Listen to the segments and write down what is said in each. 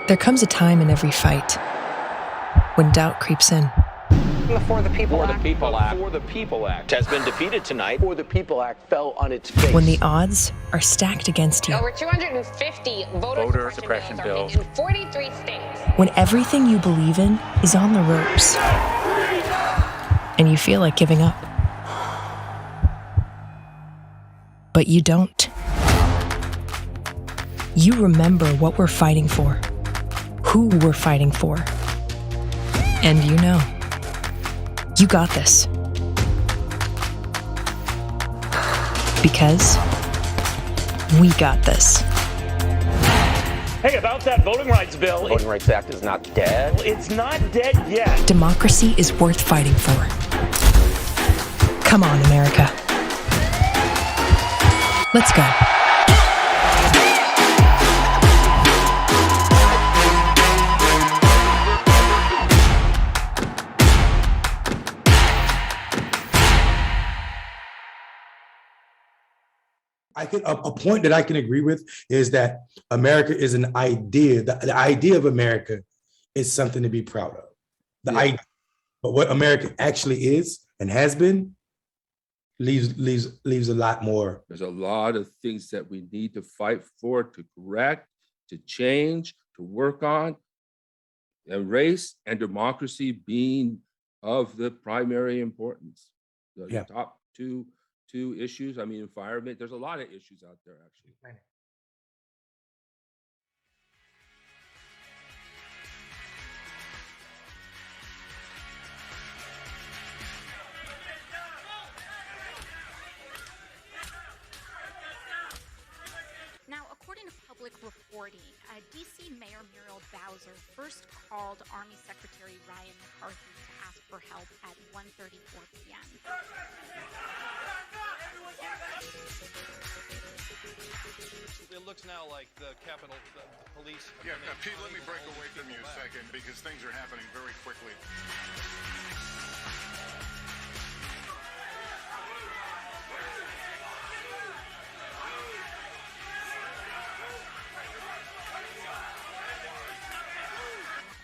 There comes a time in every fight when doubt creeps in. The For the People Act. For the People Act has been defeated tonight. For the People Act fell on its face. When the odds are stacked against you. Over 250 voter suppression bills in 43 states. When everything you believe in is on the ropes. And you feel like giving up. But you don't. You remember what we're fighting for, who we're fighting for. And you know, you got this. Because we got this. Hey, about that voting rights bill. The Voting Rights Act is not dead. It's not dead yet. Democracy is worth fighting for. Come on, America. Let's go. I think a point that I can agree with is that America is an idea. The idea of America is something to be proud of. The idea, but what America actually is and has been leaves a lot more. There's a lot of things that we need to fight for, to correct, to change, to work on, and race and democracy being of the primary importance. The top two issues. I mean, environment, there's a lot of issues out there, actually. Right. Now, according to public reporting, D.C. Mayor Muriel Bowser first called Army Secretary Ryan McCarthy to ask for help at 1:34 p.m. It looks now like the Capitol Police. Yeah, Pete, let me break away from you a second because things are happening very quickly.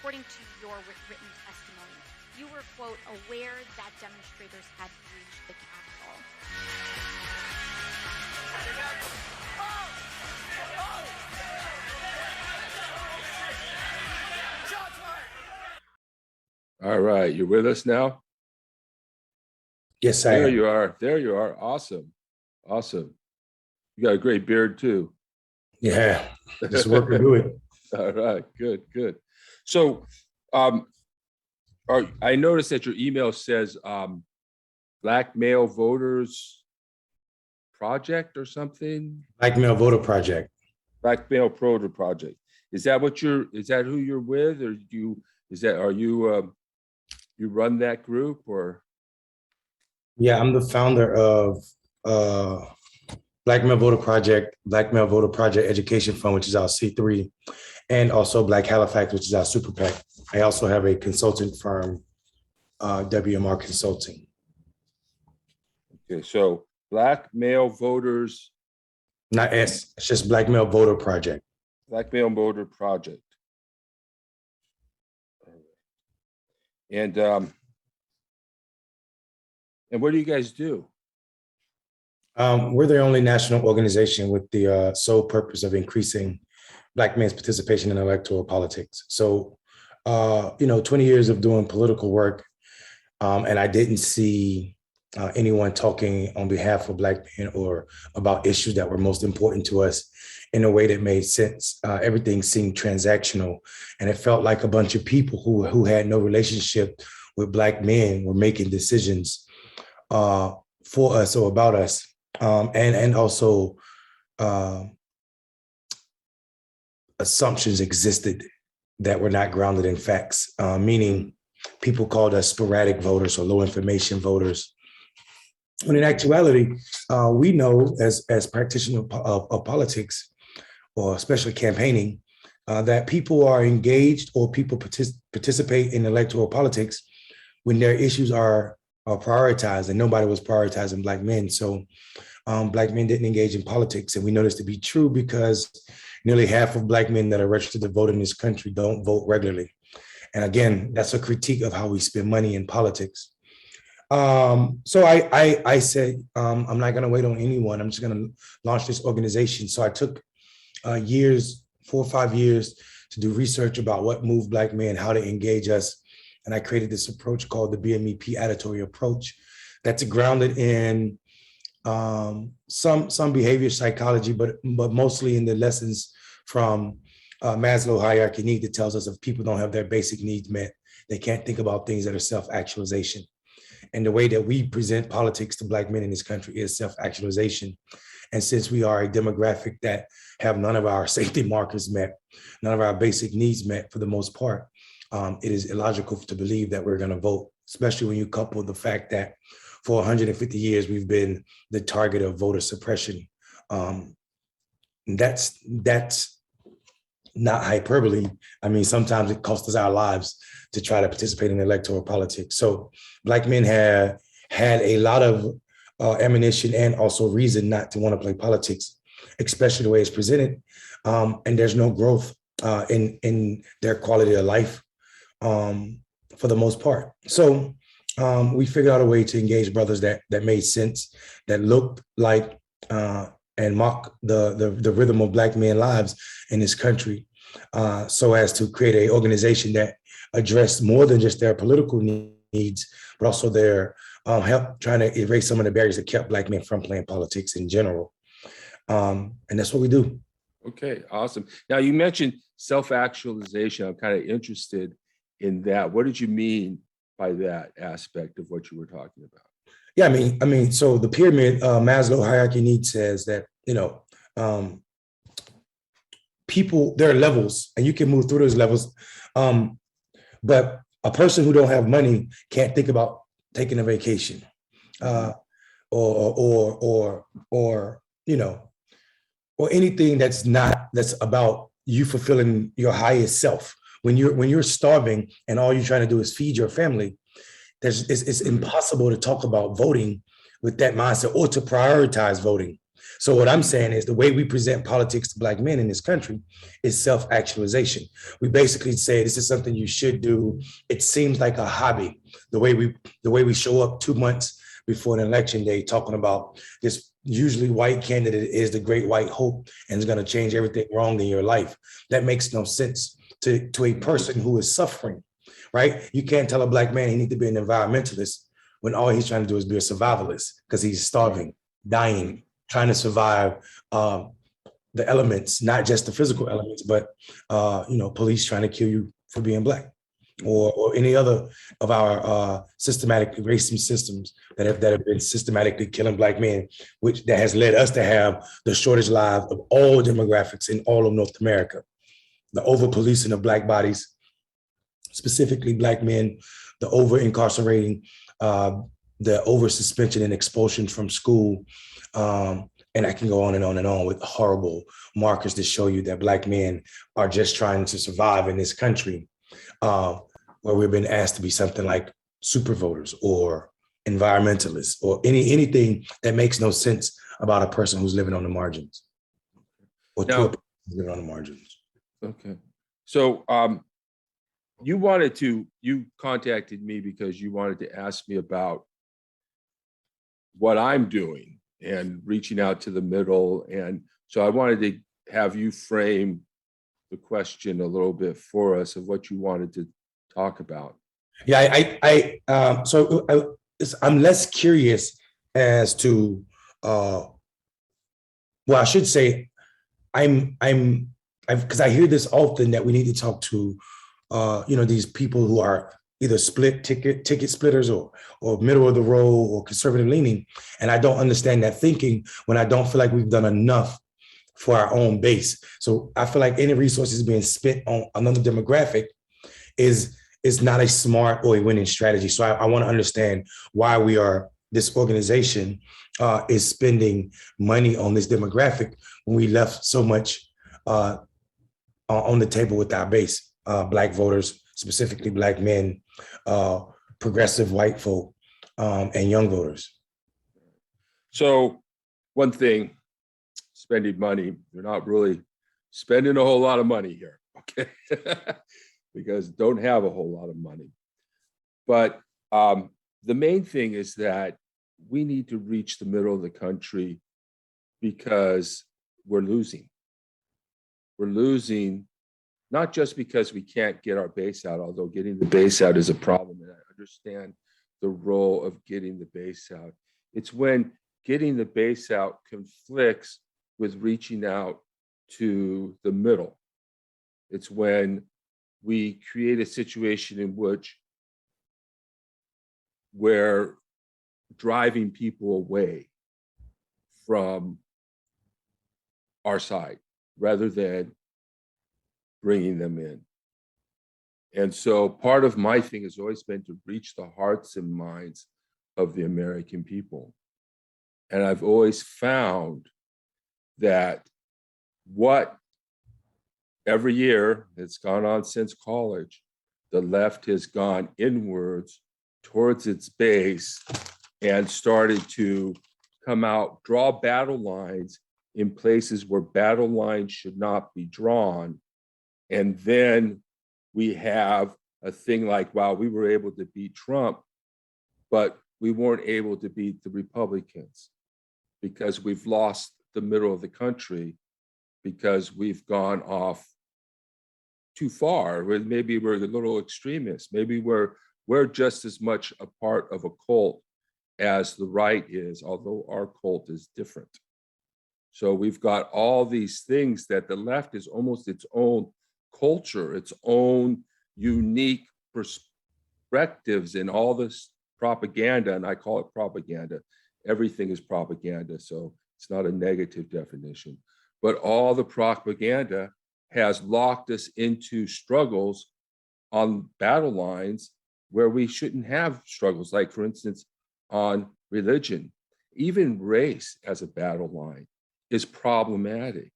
According to your written testimony, you were, quote, aware that demonstrators had breached the Capitol. All right, you're with us now? Yes, I There am. you are. There you are. Awesome. Awesome. You got a great beard too. Yeah, just work to do it. All right, good, good. So I noticed that your email says Black Male Voters Project or something? Black Male Voter Project. Black Male Voter Project. Is that who you're with, or you run that group, or? Yeah, I'm the founder of Black Male Voter Project, Black Male Voter Project Education Fund, which is our C3, and also Black Halifax, which is our super PAC. I also have a consulting firm, WMR Consulting. Okay, so Black Male Voters. Not S, it's just Black Male Voter Project. Black Male Voter Project. And what do you guys do? We're the only national organization with the sole purpose of increasing Black men's participation in electoral politics. So, 20 years of doing political work, and I didn't see anyone talking on behalf of Black men or about issues that were most important to us in a way that made sense. Everything seemed transactional, and it felt like a bunch of people who had no relationship with Black men were making decisions for us or about us, and also assumptions existed that were not grounded in facts, meaning people called us sporadic voters or low information voters. When in actuality, we know as practitioners of politics, or especially campaigning, that people are engaged or people participate in electoral politics when their issues are prioritized, and nobody was prioritizing Black men. So Black men didn't engage in politics. And we know this to be true because nearly half of Black men that are registered to vote in this country don't vote regularly. And again, that's a critique of how we spend money in politics. So I said, I'm not going to wait on anyone. I'm just going to launch this organization. So I took years, 4 or 5 years, to do research about what moved Black men, how to engage us. And I created this approach called the Bmep Auditory approach that's grounded in some behavior psychology, but mostly in the lessons from Maslow hierarchy need that tells us if people don't have their basic needs met, they can't think about things that are self-actualization. And the way that we present politics to Black men in this country is self-actualization. And since we are a demographic that have none of our safety markers met, none of our basic needs met for the most part, it is illogical to believe that we're going to vote, especially when you couple the fact that for 150 years, we've been the target of voter suppression. That's not hyperbole. I mean, sometimes it costs us our lives to try to participate in electoral politics. So Black men have had a lot of ammunition and also reason not to want to play politics, especially the way it's presented. And there's no growth in their quality of life for the most part. So we figured out a way to engage brothers that made sense, that looked like and mock the rhythm of Black men lives in this country, so as to create an organization that addressed more than just their political needs, but also their help trying to erase some of the barriers that kept Black men from playing politics in general. And that's what we do. Okay, awesome. Now you mentioned self-actualization. I'm kind of interested in that. What did you mean by that aspect of what you were talking about? Yeah, I mean, so the pyramid, Maslow hierarchy needs says that, people, there are levels and you can move through those levels. But a person who don't have money can't think about taking a vacation, or anything that's about you fulfilling your highest self. When you're starving and all you're trying to do is feed your family, it's impossible to talk about voting with that mindset or to prioritize voting. So what I'm saying is the way we present politics to Black men in this country is self-actualization. We basically say this is something you should do. It seems like a hobby. The way we show up 2 months before an election day talking about this usually white candidate is the great white hope and is going to change everything wrong in your life. That makes no sense to a person who is suffering, right? You can't tell a Black man he needs to be an environmentalist when all he's trying to do is be a survivalist because he's starving, dying, trying to survive the elements, not just the physical elements, but police trying to kill you for being Black, or any other of our systematic racism systems that have been systematically killing Black men, that has led us to have the shortest lives of all demographics in all of North America. The over-policing of Black bodies, specifically Black men, the over-incarcerating, the over-suspension and expulsion from school, and I can go on and on and on with horrible markers to show you that Black men are just trying to survive in this country, where we've been asked to be something like super voters or environmentalists or anything that makes no sense about a person who's living on the margins or to a person who's living on the margins. Okay. So you contacted me because you wanted to ask me about what I'm doing and reaching out to the middle. And so I wanted to have you frame the question a little bit for us of what you wanted to talk about. Yeah, I'm less curious as to, well, I should say because I hear this often that we need to talk to, these people who are either ticket splitters or middle of the road or conservative leaning. And I don't understand that thinking when I don't feel like we've done enough for our own base. So I feel like any resources being spent on another demographic is not a smart or a winning strategy. So I want to understand why this organization is spending money on this demographic when we left so much on the table with our base, Black voters, specifically Black men, progressive white folk, and young voters. So one thing, spending money, you're not really spending a whole lot of money here, okay? Because don't have a whole lot of money. But the main thing is that we need to reach the middle of the country because we're losing. We're losing not just because we can't get our base out, although getting the base out is a problem, and I understand the role of getting the base out. It's when getting the base out conflicts with reaching out to the middle. It's when we create a situation in which we're driving people away from our side rather than bringing them in. And so part of my thing has always been to reach the hearts and minds of the American people. And I've always found that what every year it's gone on since college, the left has gone inwards towards its base and started to come out, draw battle lines in places where battle lines should not be drawn. And then we have a thing like, wow, we were able to beat Trump, but we weren't able to beat the Republicans because we've lost the middle of the country because we've gone off too far. Maybe we're a little extremist. Maybe we're just as much a part of a cult as the right is, although our cult is different. So we've got all these things that the left is almost its own culture, its own unique perspectives in all this propaganda, and I call it propaganda. Everything is propaganda, so it's not a negative definition. But all the propaganda has locked us into struggles on battle lines where we shouldn't have struggles, like for instance, on religion. Even race as a battle line is problematic.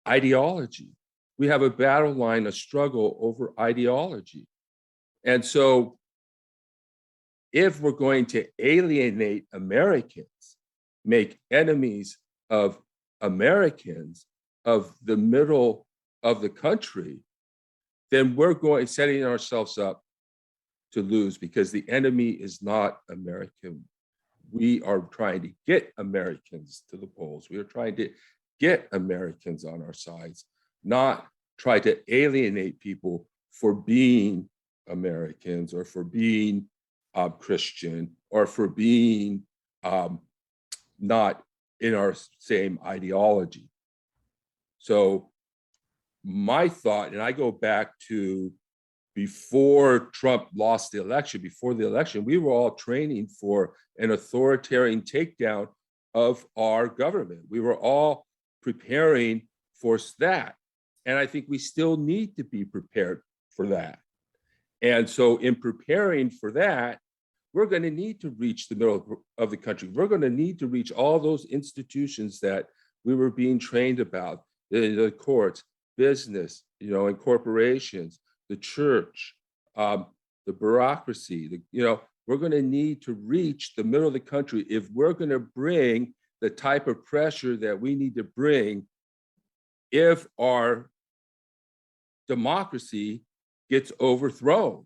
Ideology. We have a battle line, a struggle over ideology. And so if we're going to alienate Americans, make enemies of Americans, of the middle of the country, then we're setting ourselves up to lose because the enemy is not American. We are trying to get Americans to the polls. We are trying to get Americans on our sides, not try to alienate people for being Americans or for being Christian or for being not in our same ideology. So my thought, and I go back to before Trump lost the election, before the election, we were all training for an authoritarian takedown of our government. We were all preparing for that. And I think we still need to be prepared for that. And so in preparing for that, we're going to need to reach the middle of the country. We're going to need to reach all those institutions that we were being trained about, the courts, business, and corporations, the church, the bureaucracy, we're going to need to reach the middle of the country if we're going to bring the type of pressure that we need to bring if our democracy gets overthrown.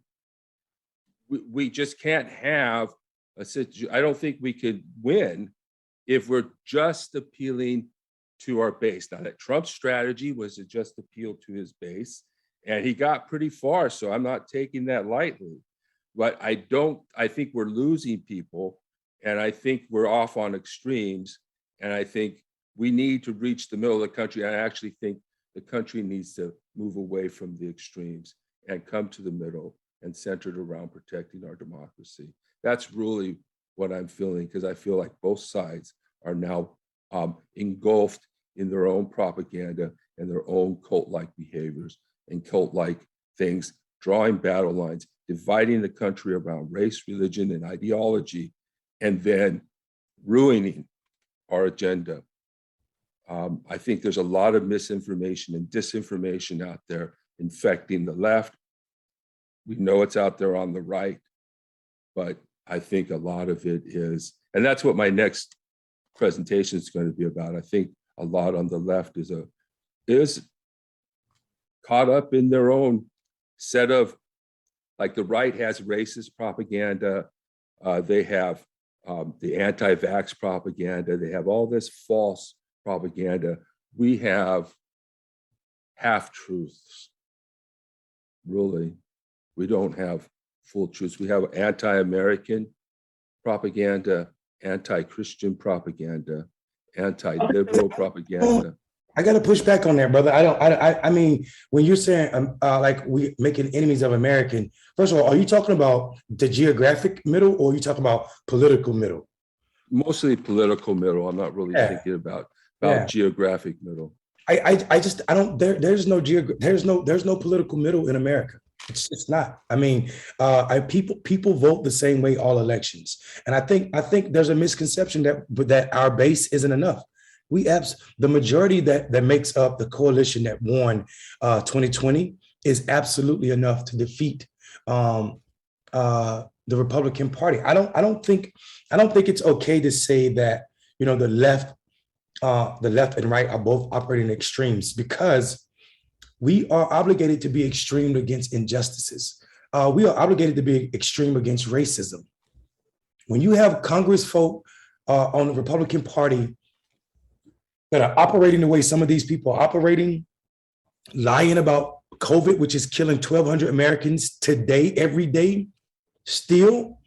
We just can't have a situation. I don't think we could win if we're just appealing to our base. Now, that Trump's strategy was to just appeal to his base, and he got pretty far, so I'm not taking that lightly. But I think we're losing people, and I think we're off on extremes, and I think we need to reach the middle of the country. I actually think the country needs to move away from the extremes and come to the middle and centered around protecting our democracy. That's really what I'm feeling, because I feel like both sides are now engulfed in their own propaganda and their own cult-like behaviors and cult-like things, drawing battle lines, dividing the country around race, religion, and ideology, and then ruining our agenda. I think there's a lot of misinformation and disinformation out there infecting the left. We know it's out there on the right, but I think a lot of it is, and that's what my next presentation is going to be about. I think a lot on the left is caught up in their own set of, like the right has racist propaganda, they have the anti-vax propaganda, they have all this false propaganda. We have half-truths, really. We don't have full truths. We have anti-American propaganda, anti-Christian propaganda, anti-liberal propaganda. I got to push back on that, brother. I mean, when you're saying like we making enemies of American, first of all, are you talking about the geographic middle or are you talking about political middle? Mostly political middle. I'm not really thinking about geographic middle. I don't, there's no political middle in America. It's not. I mean, people vote the same way all elections. And I think there's a misconception that our base isn't enough. The majority that makes up the coalition that won 2020 is absolutely enough to defeat the Republican Party. I don't think it's okay to say that, you know, the left and right are both operating extremes, because we are obligated to be extreme against injustices. We are obligated to be extreme against racism. When you have Congress folk on the Republican Party that are operating the way some of these people are operating, lying about COVID, which is killing 1,200 Americans today, every day, still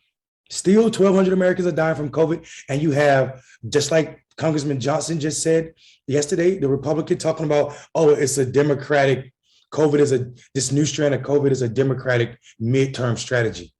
1,200 Americans are dying from COVID. And you have, just like Congressman Johnson just said yesterday, the Republican talking about, oh, it's a Democratic, this new strand of COVID is a Democratic midterm strategy.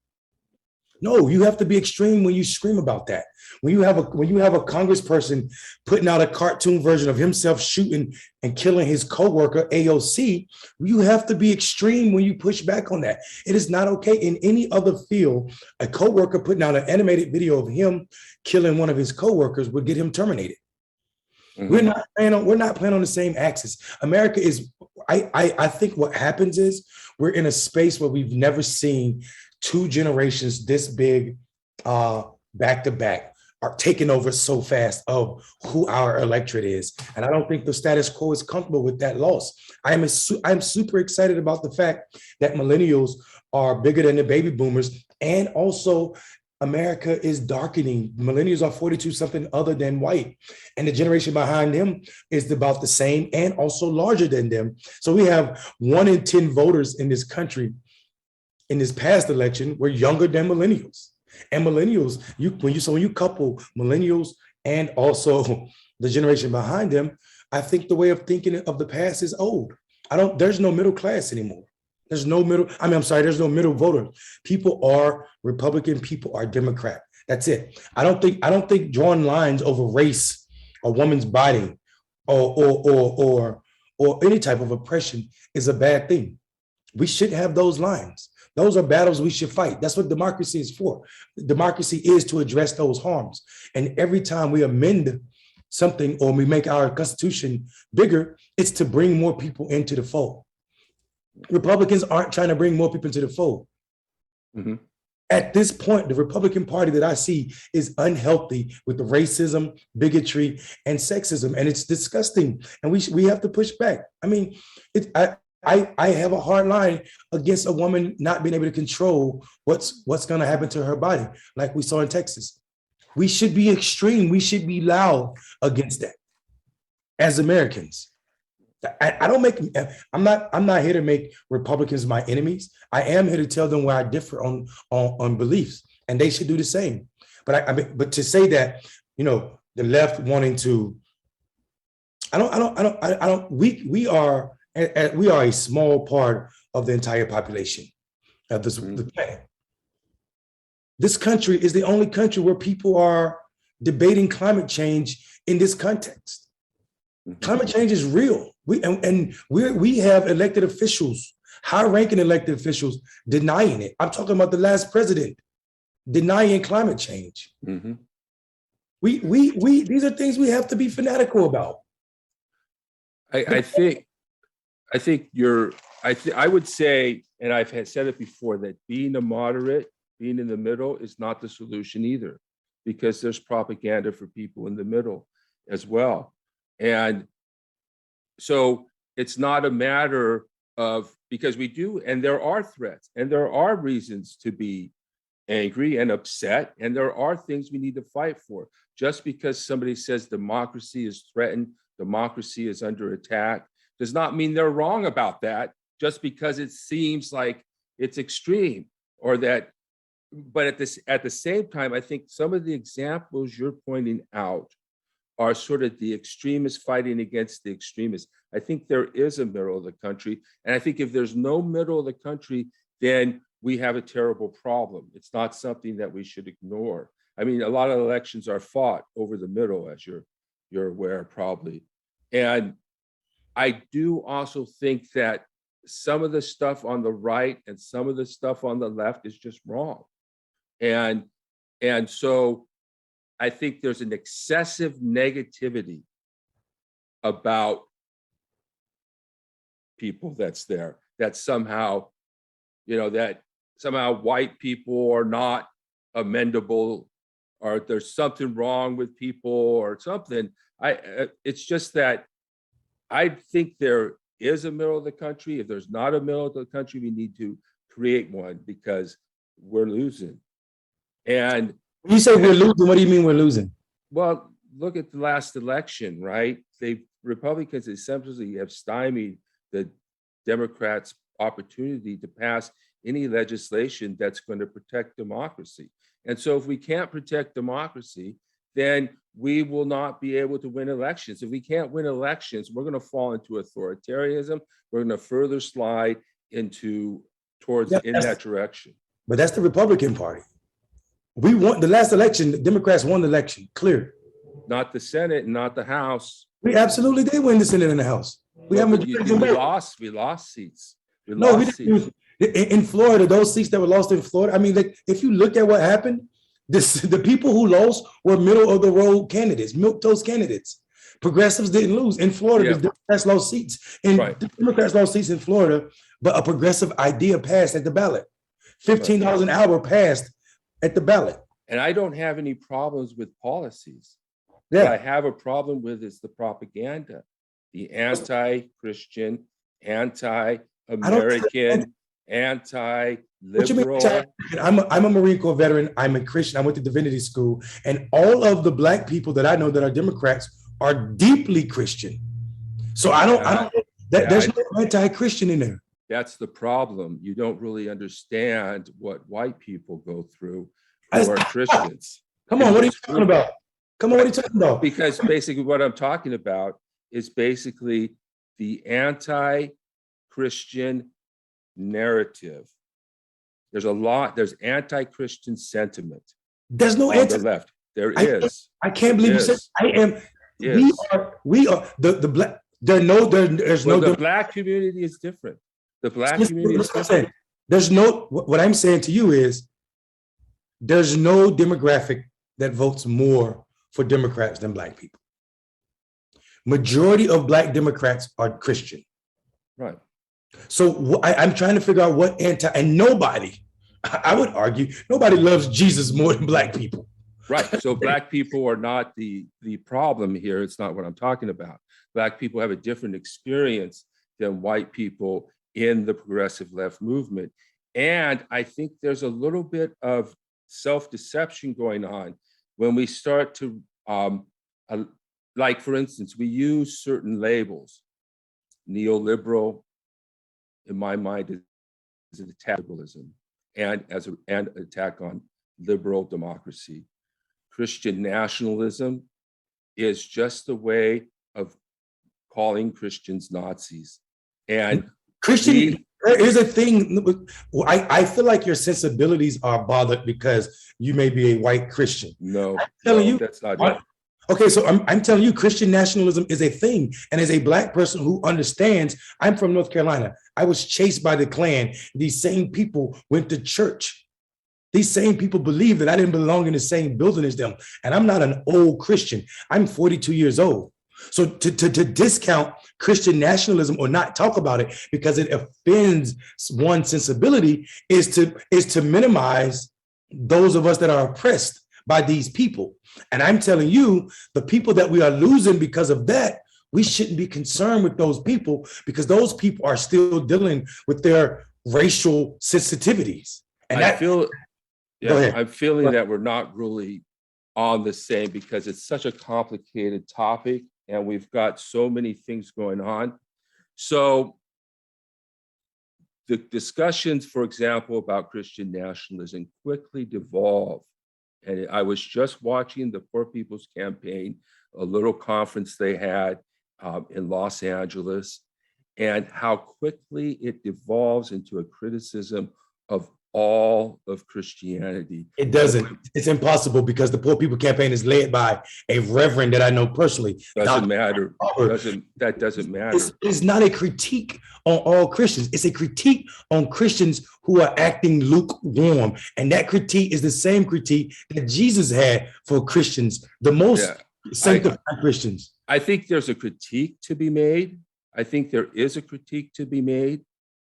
No, you have to be extreme when you scream about that. When you have a congressperson putting out a cartoon version of himself shooting and killing his coworker AOC, you have to be extreme when you push back on that. It is not okay in any other field. A coworker putting out an animated video of him killing one of his coworkers would get him terminated. Mm-hmm. We're not playing on the same axis. America is. I think what happens is we're in a space where we've never seen two generations this big back to back are taking over so fast of who our electorate is. And I don't think the status quo is comfortable with that loss. I'm super excited about the fact that millennials are bigger than the baby boomers, and also America is darkening. Millennials are 42 something other than white, and the generation behind them is about the same and also larger than them. So we have 1 in 10 voters in this country in this past election were younger than millennials. And millennials, when you couple millennials and also the generation behind them, I think the way of thinking of the past is old. There's no middle class anymore. There's no middle voter. People are Republican, people are Democrat. That's it. I don't think drawing lines over race, a woman's body, or any type of oppression is a bad thing. We should have those lines. Those are battles we should fight. That's what democracy is for. Democracy is to address those harms. And every time we amend something or we make our Constitution bigger, it's to bring more people into the fold. Republicans aren't trying to bring more people into the fold. Mm-hmm. At this point, the Republican Party that I see is unhealthy with the racism, bigotry, and sexism, and it's disgusting. And we have to push back. I mean, I have a hard line against a woman not being able to control what's going to happen to her body, like we saw in Texas. We should be extreme. We should be loud against that as Americans. I'm not here to make Republicans my enemies. I am here to tell them where I differ on beliefs, and they should do the same. But to say that, you know, the left wanting to, we are a small part of the entire population of the planet. This country is the only country where people are debating climate change in this context. Climate change is real. We have elected officials, high-ranking elected officials, denying it. I'm talking about the last president denying climate change. Mm-hmm. These are things we have to be fanatical about. I would say, and I've said it before, that being a moderate, being in the middle is not the solution either, because there's propaganda for people in the middle as well. And so it's not a matter of, because we do, and there are threats and there are reasons to be angry and upset, and there are things we need to fight for. Just because somebody says democracy is threatened, democracy is under attack, does not mean they're wrong about that, just because it seems like it's extreme or that. But at the same time, I think some of the examples you're pointing out are sort of the extremists fighting against the extremists. I think there is a middle of the country. And I think if there's no middle of the country, then we have a terrible problem. It's not something that we should ignore. I mean, a lot of elections are fought over the middle, as you're aware probably. And I do also think that some of the stuff on the right and some of the stuff on the left is just wrong. And so I think there's an excessive negativity about people that's there, that somehow, that somehow white people are not amendable, or there's something wrong with people or something. It's just that I think there is a middle of the country. If there's not a middle of the country, we need to create one, because we're losing. And when you say we're losing, what do you mean we're losing? Well, look at the last election, right? Republicans essentially have stymied the Democrats' opportunity to pass any legislation that's going to protect democracy. And so if we can't protect democracy, then we will not be able to win elections. If we can't win elections, we're going to fall into authoritarianism. We're going to further slide in that direction. But that's the Republican Party. We won the last election. The Democrats won the election, clear. Not the Senate and not the House. We absolutely did win the Senate and the House. We lost seats. We didn't. In Florida, those seats that were lost in Florida, I mean, if you look at what happened, the people who lost were middle of the road candidates, milquetoast candidates. Progressives didn't lose. In Florida, the Democrats lost seats. The Democrats lost seats in Florida, but a progressive idea passed at the ballot. $15 an hour passed at the ballot. And I don't have any problems with policies. What I have a problem with is the propaganda, the anti-Christian, anti-American, anti-liberal. I'm a Marine Corps veteran. I'm a Christian. I went to divinity school, and all of the Black people that I know that are Democrats are deeply Christian. So there's no anti-Christian in there. That's the problem. You don't really understand what white people go through who are Christians. Come on, what are you talking about? Because basically what I'm talking about is basically the anti-Christian narrative. There's anti-Christian sentiment. There's no on the left. There is. I can't believe you said I am. Yes. We are the Black. The Black community is different. The Black community is different. What I'm saying to you is there's no demographic that votes more for Democrats than Black people. Majority of Black Democrats are Christian. Right. So I'm trying to figure out and nobody, I would argue, nobody loves Jesus more than Black people. Right. So Black people are not the problem here. It's not what I'm talking about. Black people have a different experience than white people in the progressive left movement. And I think there's a little bit of self-deception going on when we start to, like for instance, we use certain labels. Neoliberal, in my mind, is an attack on liberalism and an attack on liberal democracy. Christian nationalism is just a way of calling Christians Nazis. And Christian, there is a thing. I feel like your sensibilities are bothered because you may be a white Christian. No, that's not it. Okay, so I'm telling you, Christian nationalism is a thing. And as a Black person who understands, I'm from North Carolina. I was chased by the Klan. These same people went to church. These same people believe that I didn't belong in the same building as them. And I'm not an old Christian. I'm 42 years old. So to discount Christian nationalism or not talk about it because it offends one's sensibility is to minimize those of us that are oppressed by these people. And I'm telling you, the people that we are losing because of that we shouldn't be concerned with those people because those people are still dealing with their racial sensitivities. And I'm feeling that we're not really on the same because it's such a complicated topic and we've got so many things going on. So the discussions, for example, about Christian nationalism quickly devolve. And I was just watching the Poor People's Campaign, a little conference they had in Los Angeles, and how quickly it devolves into a criticism of all of Christianity. It doesn't. It's impossible because the Poor People Campaign is led by a reverend that I know personally. Doesn't matter. That doesn't matter. It's not a critique on all Christians. It's a critique on Christians who are acting lukewarm. And that critique is the same critique that Jesus had for Christians, the most sanctified Christians. I think there's a critique to be made. I think there is a critique to be made.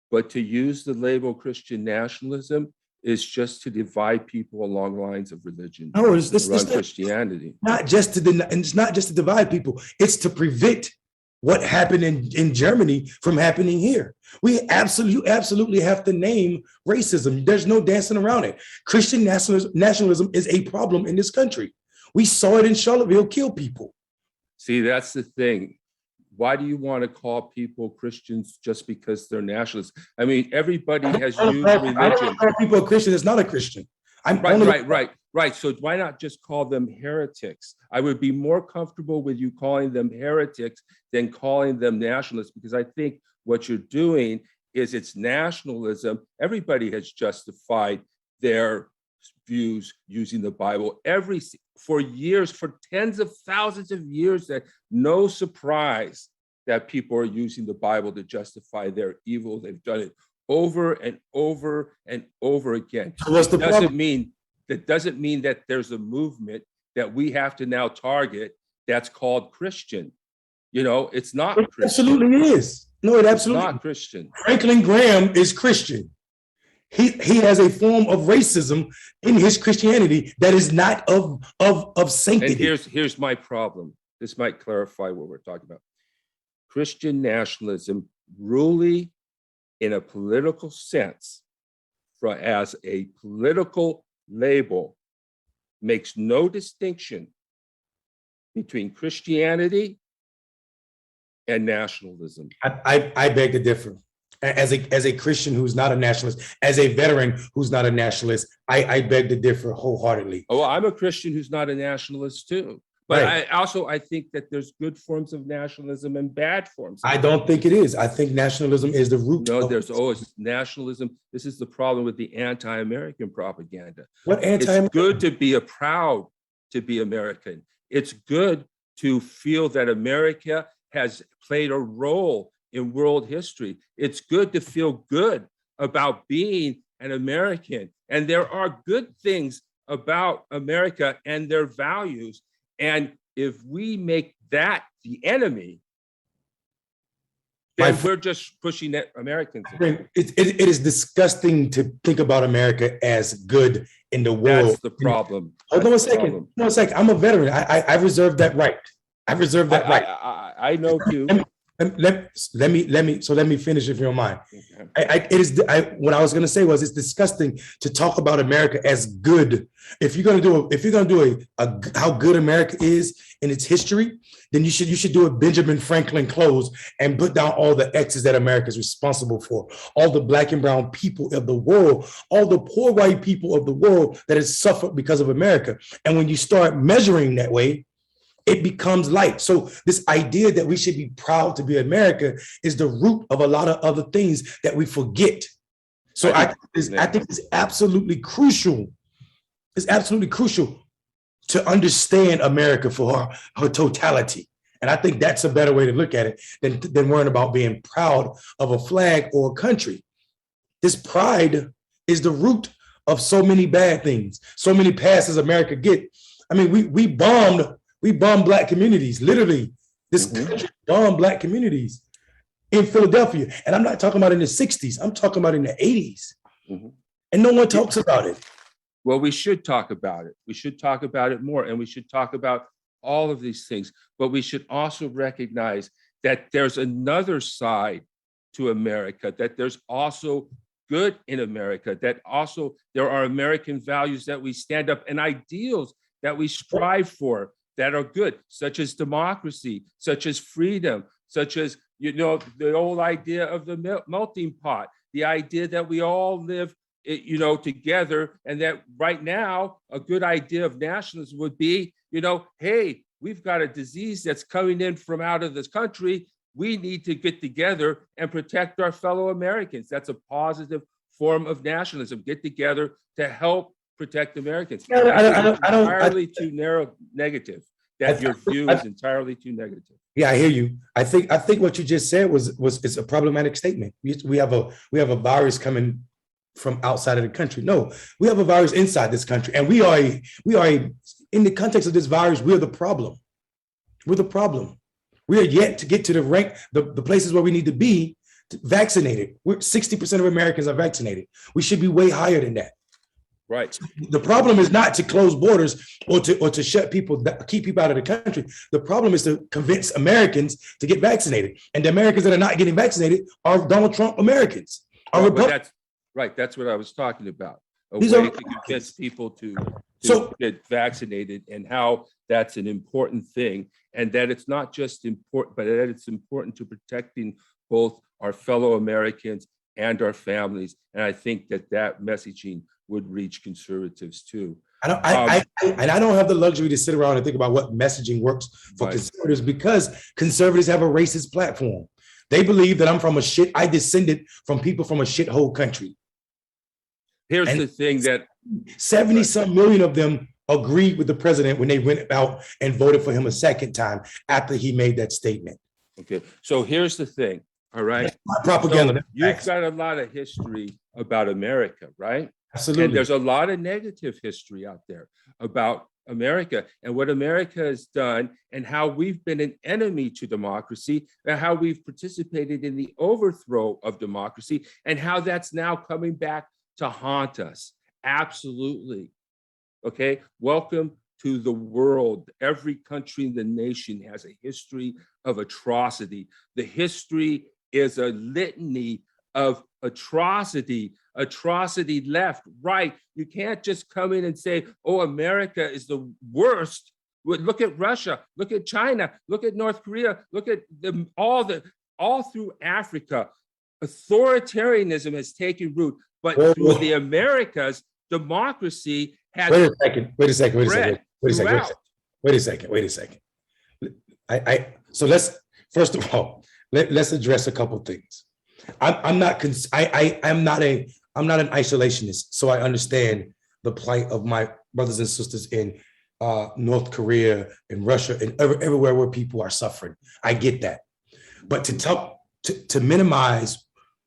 But to use the label Christian nationalism is just to divide people along lines of religion. No, it's Christianity. It's not just to divide people. It's to prevent what happened in Germany from happening here. You absolutely have to name racism. There's no dancing around it. Christian nationalism is a problem in this country. We saw it in Charlottesville kill people. See, that's the thing. Why do you want to call people Christians just because they're nationalists? I mean, everybody has used religion. I don't call people a Christian that's not a Christian. Right. So why not just call them heretics? I would be more comfortable with you calling them heretics than calling them nationalists, because I think what you're doing is it's nationalism. Everybody has justified their views using the Bible for years, for tens of thousands of years. That no surprise that people are using the Bible to justify their evil. They've done it over and over and over again. So what's the problem? That doesn't mean that there's a movement that we have to now target that's called Christian. You know, it's not It Christian. absolutely is. No, it absolutely It's not Christian. Franklin Graham is Christian. He has a form of racism in his Christianity that is not of sanctity. And here's my problem. This might clarify what we're talking about. Christian nationalism, really in a political sense, as a political label, makes no distinction between Christianity and nationalism. I beg to differ. As a Christian who's not a nationalist, as a veteran who's not a nationalist, I beg to differ wholeheartedly. Oh, I'm a Christian who's not a nationalist too. But Right. I think that there's good forms of nationalism and bad forms. I don't think it is. I think nationalism is the root. No, there's always nationalism. This is the problem with the anti-American propaganda. What It's good to be proud to be American. It's good to feel that America has played a role in world history. It's good to feel good about being an American. And there are good things about America and their values. And if we make that the enemy, then we're just pushing that Americans. It is disgusting to think about America as good in the world. That's the problem. Hold on a second. No, it's like I'm a veteran. I reserve that right. I reserve that right. I know too. Let me finish if you don't mind. What I was going to say was it's disgusting to talk about America as good. If you're going to do how good America is in its history, then you should do a Benjamin Franklin close and put down all the X's that America is responsible for, all the Black and brown people of the world, all the poor white people of the world that has suffered because of America. And when you start measuring that way, it becomes light. So this idea that we should be proud to be America is the root of a lot of other things that we forget. So I think it's absolutely crucial. It's absolutely crucial to understand America for her totality. And I think that's a better way to look at it than worrying about being proud of a flag or a country. This pride is the root of so many bad things, so many passes America get. I mean, we bombed Black communities, literally. This country bombed Black communities in Philadelphia. And I'm not talking about in the 60s. I'm talking about in the 80s. And no one talks about it. Well, we should talk about it. We should talk about it more. And we should talk about all of these things. But we should also recognize that there's another side to America, that there's also good in America, that also there are American values that we stand up and ideals that we strive for that are good, such as democracy, such as freedom, such as, you know, the old idea of the melting pot, the idea that we all live, you know, together, and that right now a good idea of nationalism would be, you know, hey, we've got a disease that's coming in from out of this country. We need to get together and protect our fellow Americans. That's a positive form of nationalism. Get together to help protect Americans. That's entirely too narrow, negative. That your view is entirely too negative. Yeah, I hear you. I think what you just said was it's a problematic statement. We have a virus coming from outside of the country. No, we have a virus inside this country, and we are in the context of this virus. We're the problem. We're the problem. We are yet to get to the places where we need to be vaccinated. 60% of Americans are vaccinated. We should be way higher than that. Right. The problem is not to close borders or to shut people, keep people out of the country. The problem is to convince Americans to get vaccinated. And the Americans that are not getting vaccinated are Donald Trump Americans. That's right. That's what I was talking about. A way to convince people to get vaccinated, and how that's an important thing, and that it's not just important, but that it's important to protecting both our fellow Americans and our families. And I think that messaging would reach conservatives too. I don't have the luxury to sit around and think about what messaging works for conservatives, because conservatives have a racist platform. They believe that I descended from people from a shithole country. Here's the thing that 70-some million of them agreed with the president when they went out and voted for him a second time after he made that statement. Okay, so here's the thing, all right? Propaganda. So you've got a lot of history about America, right? Absolutely. And there's a lot of negative history out there about America and what America has done, and how we've been an enemy to democracy, and how we've participated in the overthrow of democracy, and how that's now coming back to haunt us. Absolutely. Okay. Welcome to the world. Every country in the nation has a history of atrocity. The history is a litany of atrocity left, right. You can't just come in and say, oh, America is the worst. Look at Russia, look at China, look at North Korea, look at all through Africa. Authoritarianism has taken root, but through the Americas, democracy has. Wait a second. So let's first of all let's address a couple things. I'm not an isolationist, so I understand the plight of my brothers and sisters in North Korea and Russia and everywhere where people are suffering. I get that, but to minimize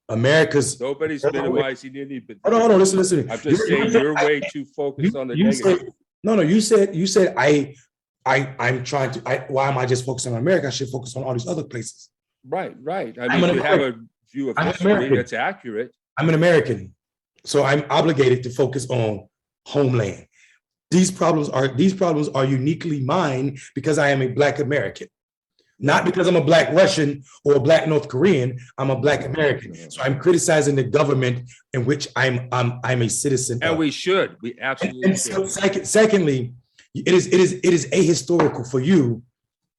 America's. Nobody's minimizing anybody. Hold on, listen. I'm just saying you're way too focused on the negative. You said I'm trying to. Why am I just focusing on America? I should focus on all these other places. Right. I mean, you have a view of history that's accurate. I'm an American, so I'm obligated to focus on homeland. These problems are uniquely mine because I am a Black American. Not because I'm a Black Russian or a Black North Korean. I'm a Black American. So I'm criticizing the government in which I'm a citizen. And we should. We absolutely should. So secondly, it is ahistorical for you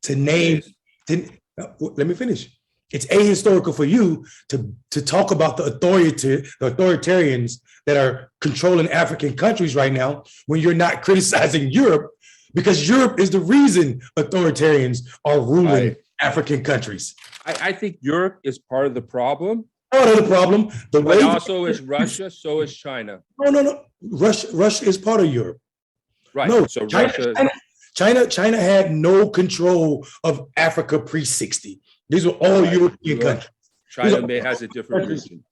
to name. Let me finish. It's ahistorical for you to talk about the authoritarians that are controlling African countries right now when you're not criticizing Europe, because Europe is the reason authoritarians are ruling African countries. I think Europe is part of the problem. Part of the problem. But also is Russia, so is China. No. Russia is part of Europe. Right. No, so Russia. China had no control of Africa pre-60. These were all European countries. China has a different region.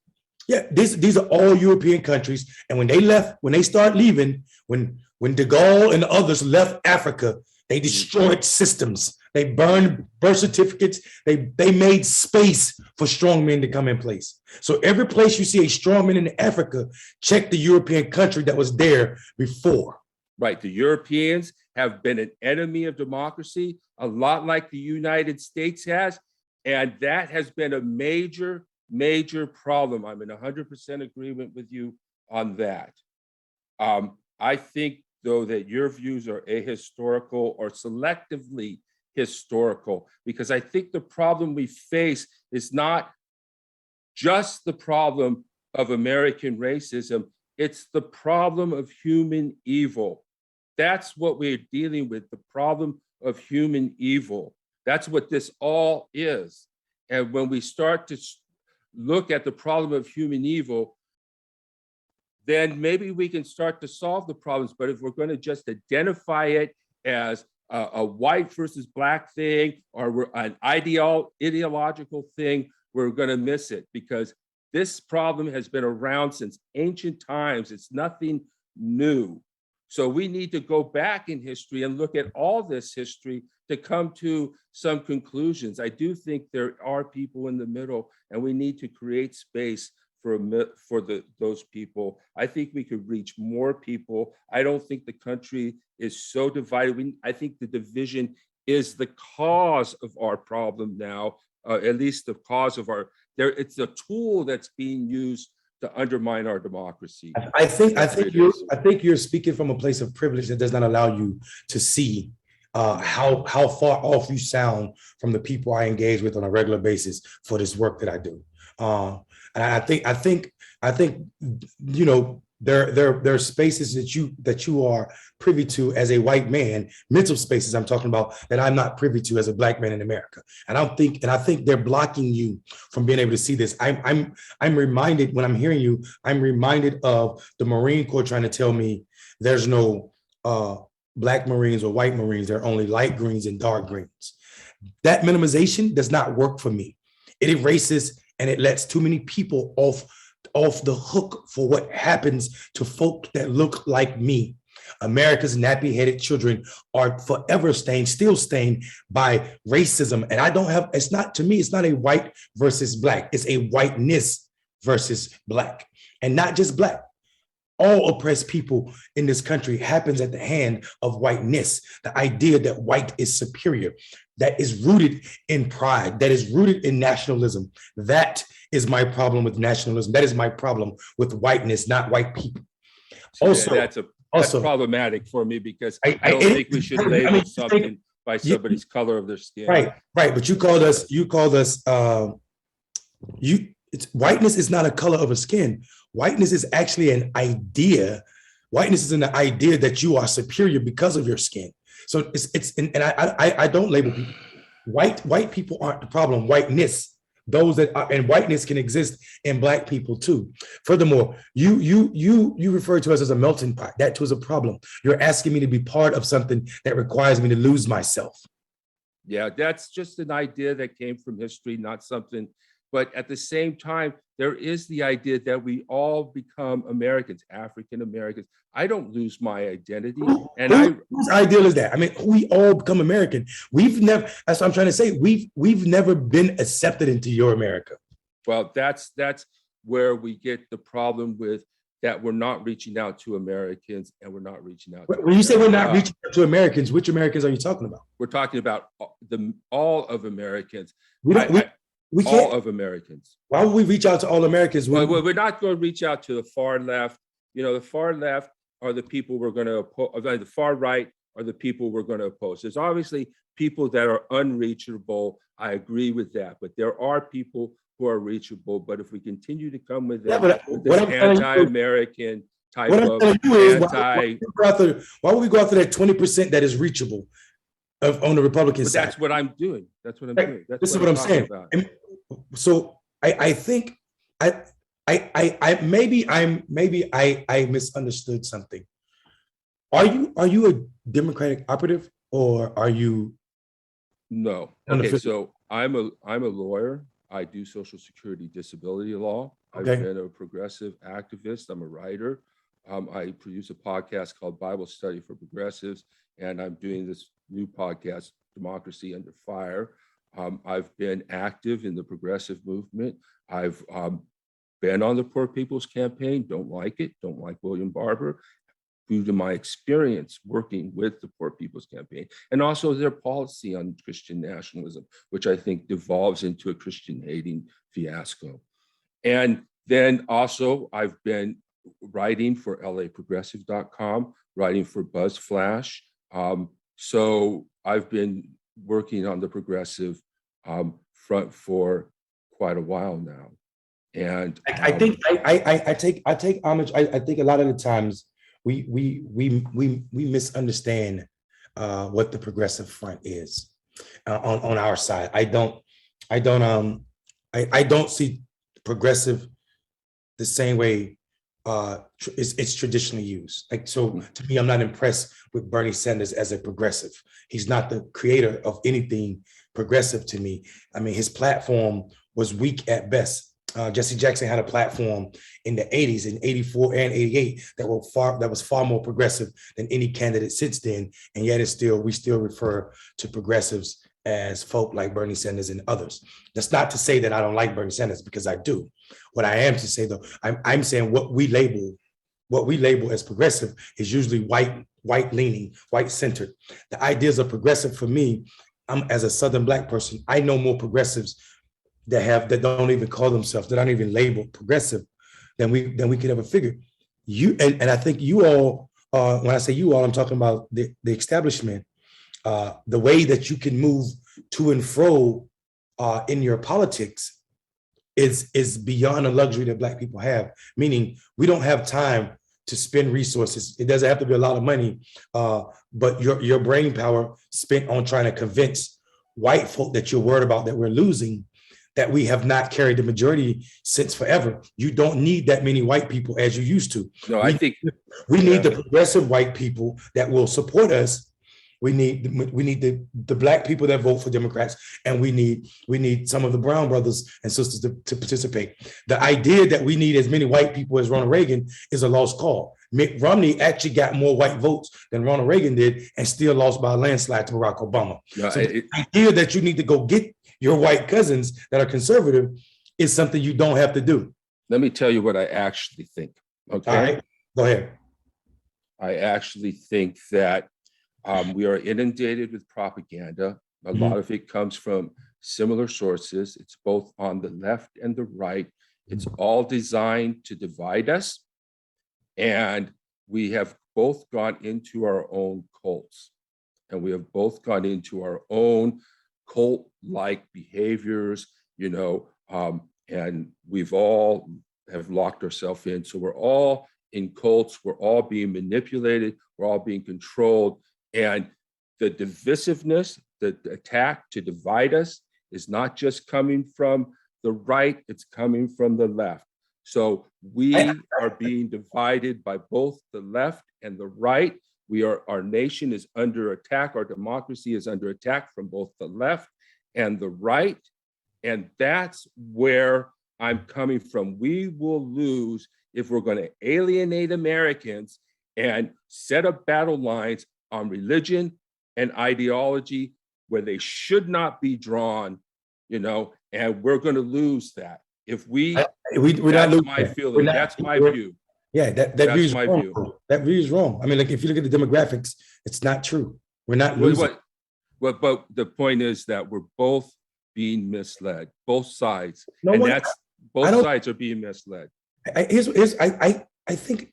Yeah, these are all European countries. And when they start leaving, when de Gaulle and others left Africa, they destroyed systems. They burned birth certificates. They made space for strong men to come in place. So every place you see a strong man in Africa, check the European country that was there before. Right. The Europeans have been an enemy of democracy, a lot like the United States has. And that has been a major, major problem. I'm in 100% agreement with you on that. I think, though, that your views are ahistorical or selectively historical, because I think the problem we face is not just the problem of American racism, it's the problem of human evil. That's what we're dealing with, the problem of human evil. That's what this all is. And when we start to look at the problem of human evil, then maybe we can start to solve the problems. But if we're going to just identify it as a white versus black thing, or an ideological thing, we're going to miss it, because this problem has been around since ancient times. It's nothing new. So we need to go back in history and look at all this history to come to some conclusions. I do think there are people in the middle, and we need to create space for those people. I think we could reach more people. I don't think the country is so divided. I think the division is the cause of our problem now, at least the cause of it's a tool that's being used to undermine our democracy. I think you're speaking from a place of privilege that does not allow you to see how far off you sound from the people I engage with on a regular basis for this work that I do. And I think you know, there are spaces that you are privy to as a white man, mental spaces I'm talking about, that I'm not privy to as a black man in America. And I think they're blocking you from being able to see this. I'm reminded, when I'm hearing you, I'm reminded of the Marine Corps trying to tell me there's no black Marines or white Marines, there are only light greens and dark greens. That minimization does not work for me. It erases and it lets too many people off the hook for what happens to folk that look like me. America's nappy-headed children are forever still stained by racism. And it's not a white versus black, it's a whiteness versus black. And not just black. All oppressed people in this country happens at the hand of whiteness, the idea that white is superior, that is rooted in pride, that is rooted in nationalism. That is my problem with nationalism. That is my problem with whiteness, not white people. Also, that's problematic for me, because I don't think we should label something by somebody's color of their skin. Right. But whiteness is not a color of a skin. Whiteness is actually an idea. Whiteness is an idea that you are superior because of your skin. So I don't label people. White people aren't the problem. Whiteness, and whiteness can exist in black people too. Furthermore, you refer to us as a melting pot. That too is a problem. You're asking me to be part of something that requires me to lose myself. Yeah, that's just an idea that came from history, not something. But at the same time, there is the idea that we all become Americans, African Americans. I don't lose my identity. Whose ideal is that? I mean, we all become American. That's what I'm trying to say. We've never been accepted into your America. Well, that's where we get the problem with that. We're not reaching out to Americans, and we're not reaching out. When you say we're not reaching out to Americans, which Americans are you talking about? We're talking about all of Americans. We can't, all of Americans. Why would we reach out to all Americans? Well, we're not going to reach out to the far left. You know, the far left are the people we're going to oppose. The far right are the people we're going to oppose. There's obviously people that are unreachable. I agree with that. But there are people who are reachable. But if we continue to come with this anti-American type of anti... Why would we go after that 20% that is reachable on the Republican side? That's what I'm doing. That's what I'm doing. This is what I'm saying. So I think maybe I misunderstood something. Are you a Democratic operative, or are you? No. Okay, so I'm a lawyer. I do Social Security disability law. I've been a progressive activist. I'm a writer. I produce a podcast called Bible Study for Progressives, and I'm doing this new podcast, Democracy Under Fire. I've been active in the progressive movement. I've been on the Poor People's Campaign, don't like it, don't like William Barber. due to my experience working with the Poor People's Campaign, and also their policy on Christian nationalism, which I think devolves into a Christian hating fiasco. And then also I've been writing for laprogressive.com, writing for BuzzFlash. So I've been working on the progressive front for quite a while now. And I think I take homage. I think a lot of the times we misunderstand what the progressive front is on our side. I don't see progressive the same way it's traditionally used. Like, so to me, I'm not impressed with Bernie Sanders as a progressive. He's not the creator of anything progressive to me. I mean, his platform was weak at best. Jesse Jackson had a platform in the 80s, in 84 and 88, that was far more progressive than any candidate since then. And yet we still refer to progressives as folk like Bernie Sanders and others. That's not to say that I don't like Bernie Sanders, because I do. What I am to say, though, I'm saying what we label as progressive is usually white leaning, white centered. The ideas of progressive for me, as a Southern Black person, I know more progressives that don't even call themselves, that aren't even labeled progressive, than we could ever figure. And I think you all, when I say you all, I'm talking about the establishment, the way that you can move to and fro in your politics is beyond a luxury that Black people have. Meaning, we don't have time to spend resources. It doesn't have to be a lot of money, but your brain power spent on trying to convince white folk that you're worried about that we're losing, that we have not carried the majority since forever. You don't need that many white people as you used to. No, I think we need the progressive white people that will support us. We need the Black people that vote for Democrats, and we need some of the brown brothers and sisters to participate. The idea that we need as many white people as Ronald Reagan is a lost cause. Mitt Romney actually got more white votes than Ronald Reagan did, and still lost by a landslide to Barack Obama. No, so the idea that you need to go get your white cousins that are conservative is something you don't have to do. Let me tell you what I actually think. Okay. All right, go ahead. I actually think that we are inundated with propaganda. A lot of it comes from similar sources. It's both on the left and the right. It's all designed to divide us. And we have both gone into our own cults. And we have both gone into our own cult-like behaviors, and we've all have locked ourselves in. So we're all in cults. We're all being manipulated. We're all being controlled. And the divisiveness, the attack to divide us is not just coming from the right, it's coming from the left. So we are being divided by both the left and the right. Our nation is under attack. Our democracy is under attack from both the left and the right. And that's where I'm coming from. We will lose if we're going to alienate Americans and set up battle lines on religion and ideology where they should not be drawn, and we're going to lose that. If we're that's not my feeling. That's my view. Yeah, that view is wrong. That view is wrong. I mean, like, if you look at the demographics, it's not true. We're not losing. But the point is that we're both being misled, both sides, both sides are being misled. I think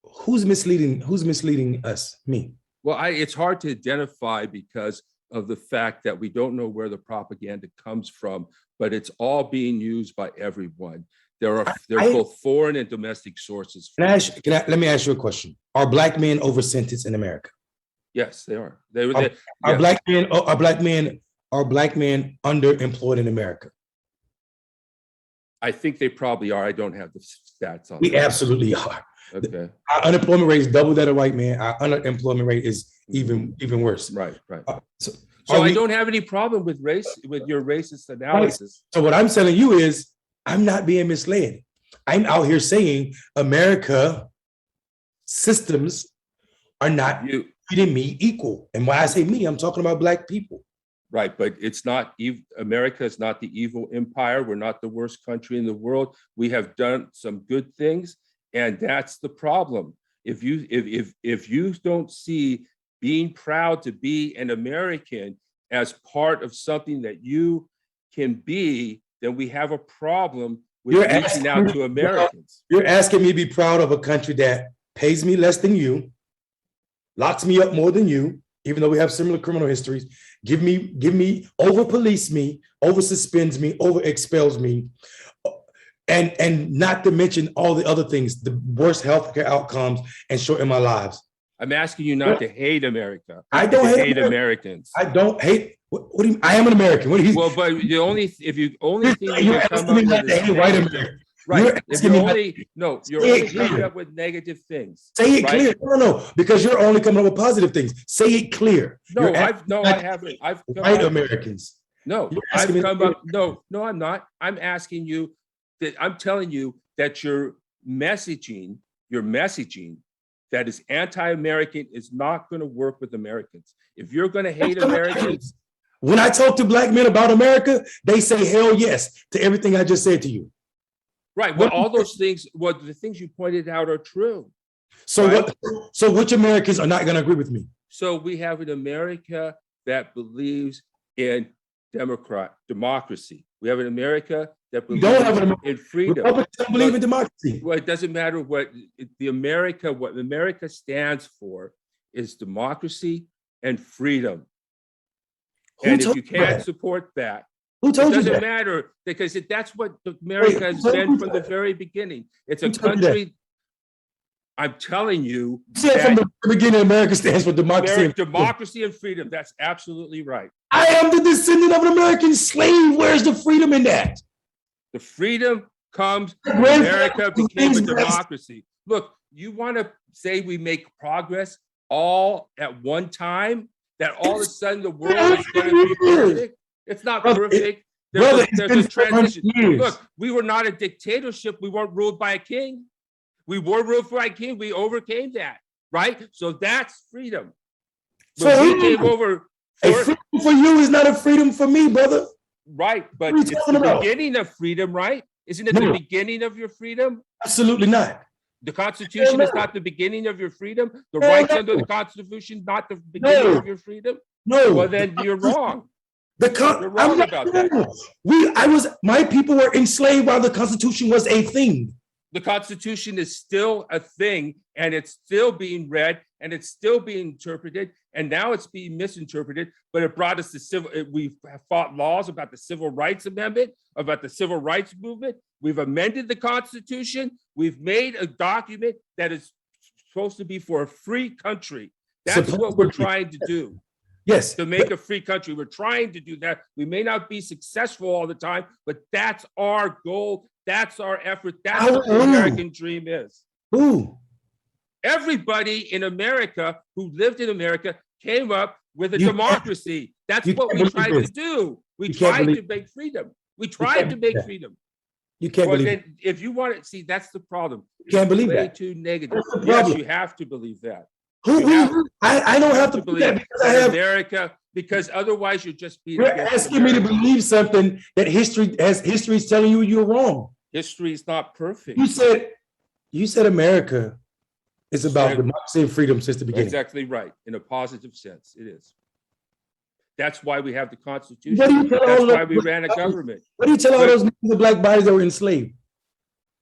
who's misleading us? Me. Well, it's hard to identify because of the fact that we don't know where the propaganda comes from, but it's all being used by everyone. There are both foreign and domestic sources. Let me ask you a question. Are Black men over sentenced in America? Yes, they are. Are Black men underemployed in America? I think they probably are. I don't have the stats on. We absolutely are. Okay. Our unemployment rate is double that of white man. Our unemployment rate is even worse. Right. So I don't have any problem with your racist analysis. So what I'm telling you is, I'm not being misled. I'm out here saying America systems are not treating me equal. And when I say me, I'm talking about Black people. Right, but it's not, America is not the evil empire. We're not the worst country in the world. We have done some good things, And that's the problem. If you don't see being proud to be an American as part of something that you can be, then we have a problem with reaching out to Americans. You're asking me to be proud of a country that pays me less than you, locks me up more than you, even though we have similar criminal histories, give me, over police me, over suspends me, over expels me, and not to mention all the other things, the worst healthcare outcomes and shorten my lives. I'm asking you not to hate America. I don't hate Americans. I don't hate. What do you? I am an American. What do you? Well, but the only thing you you're can come up with is white American. Right. You're only coming up with negative things. Say it clear. No, because you're only coming up with positive things. Say it clear. No, I haven't. I've come white Americans. No, I've come up. No, I'm not. I'm asking you that. I'm telling you that your messaging that is anti-American is not going to work with Americans. If you're going to hate Americans. When I talk to black men about America, they say hell yes to everything I just said to you. Right. Well, all those things, the things you pointed out are true. So right? So which Americans are not going to agree with me? So we have an America that believes in democracy. We have an America that believes in freedom. Republicans don't believe in democracy. Well, it doesn't matter what America stands for is democracy and freedom. And if you can't support that, it doesn't matter, because that's what America has been from the very beginning. It's a country. I'm telling you. Said from the beginning, America stands for democracy. Democracy and freedom. That's absolutely right. I am the descendant of an American slave. Where's the freedom in that? The freedom comes when America became a democracy. Look, you want to say we make progress all at one time? That all of a sudden the world is going to be perfect? It's not perfect. There's a transition. Look, we were not a dictatorship. We weren't ruled by a king. We were ruled by a king. We overcame that, right? So that's freedom. When we came over. A freedom for you is not a freedom for me, brother. Right, but it's the beginning of freedom, right? Isn't it the beginning of your freedom? Absolutely not. The Constitution is not the beginning of your freedom. The rights under the Constitution, not the beginning of your freedom. No. Well, then you're wrong. You're wrong about that. My people were enslaved while the Constitution was a thing. The Constitution is still a thing, and it's still being read, and it's still being interpreted, and now it's being misinterpreted. But it brought us to we fought laws about the Civil Rights Amendment, about the Civil Rights Movement. We've amended the Constitution. We've made a document that is supposed to be for a free country. That's what we're trying to do. Yes. To make a free country. We're trying to do that. We may not be successful all the time, but that's our goal. That's our effort. That's what the American dream is. Everybody in America who lived in America came up with a democracy. That's what we tried to do. We tried to make freedom. We tried to make freedom. You can't believe it. If you want to see, that's the problem. You can't believe that. Way too negative. Yes, you have to believe that. I don't have to believe that because I have America, because otherwise you're just being. You're asking me to believe something that history is telling you you're wrong. History is not perfect. You said America is about democracy and freedom since the beginning. Exactly right. In a positive sense, it is. That's why we have the Constitution. That's why we ran a government. What do you tell all those black bodies that were enslaved?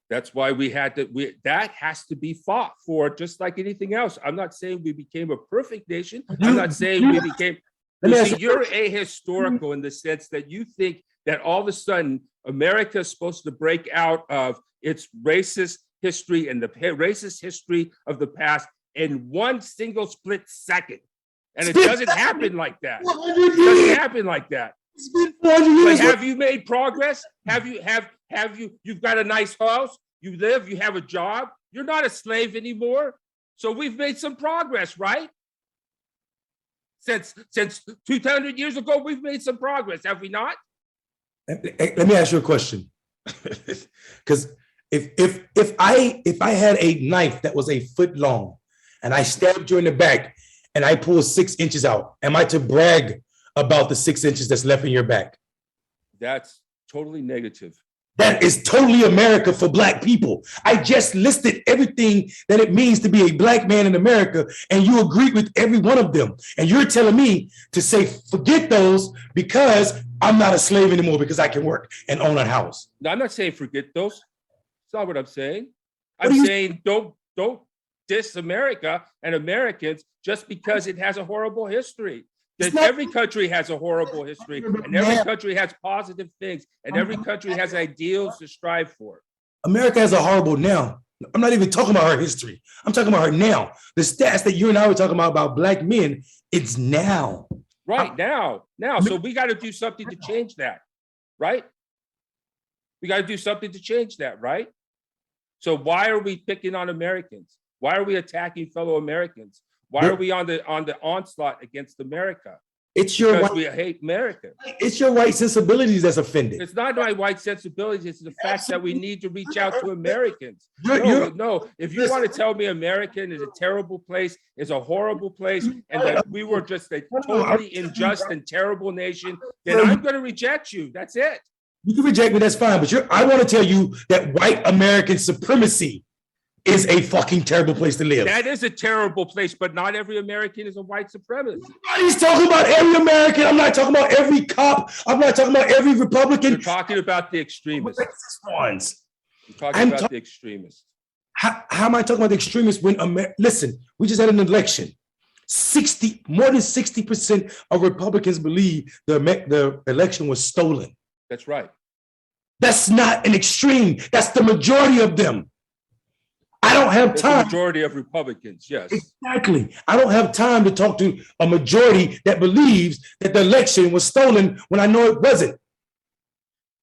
That's why we had to. That has to be fought for, just like anything else. I'm not saying we became a perfect nation. I'm not saying we became. You're ahistorical in the sense that you think that all of a sudden America is supposed to break out of its racist history and the racist history of the past in one single split second. And it doesn't happen like that. It doesn't happen like that. But have you made progress? You've got a nice house, you live, you have a job, you're not a slave anymore. So we've made some progress, right? Since 200 years ago, we've made some progress, have we not? Let me ask you a question. Because if I had a knife that was a foot long and I stabbed you in the back and I pull 6 inches out, am I to brag about the 6 inches that's left in your back? That's totally negative. That is totally America for Black people. I just listed everything that it means to be a Black man in America, and you agree with every one of them. And you're telling me to say, forget those because I'm not a slave anymore because I can work and own a house. No, I'm not saying forget those. That's not what I'm saying. I'm saying don't diss America and Americans just because it has a horrible history. That every country has a horrible history, and every country has positive things, and every country has ideals to strive for. America has a horrible now. I'm not even talking about her history. I'm talking about her now. The stats that you and I were talking about Black men, it's now. Right, now. So we got to do something to change that, right? We got to do something to change that, right? So why are we picking on Americans? Why are we attacking fellow Americans? Why are we on the onslaught against America? It's your because we hate America. It's your white sensibilities that's offended. It's not my white sensibilities. It's the fact that we need to reach out to Americans. No. If you want to tell me American is a terrible place, is a horrible place, and that we were just a totally unjust and terrible nation, then I'm going to reject you. That's it. You can reject me. That's fine. But I want to tell you that white American supremacy is a fucking terrible place to live. That is a terrible place, but not every American is a white supremacist. Nobody's talking about every American. I'm not talking about every cop. I'm not talking about every Republican. You're talking about the extremists. Ones. You're talking about the extremists. How am I talking about the extremists when listen, we just had an election. More than 60% of Republicans believe the election was stolen. That's right. That's not an extreme. That's the majority of them. I don't have time. The majority of Republicans, yes. Exactly. I don't have time to talk to a majority that believes that the election was stolen when I know it wasn't.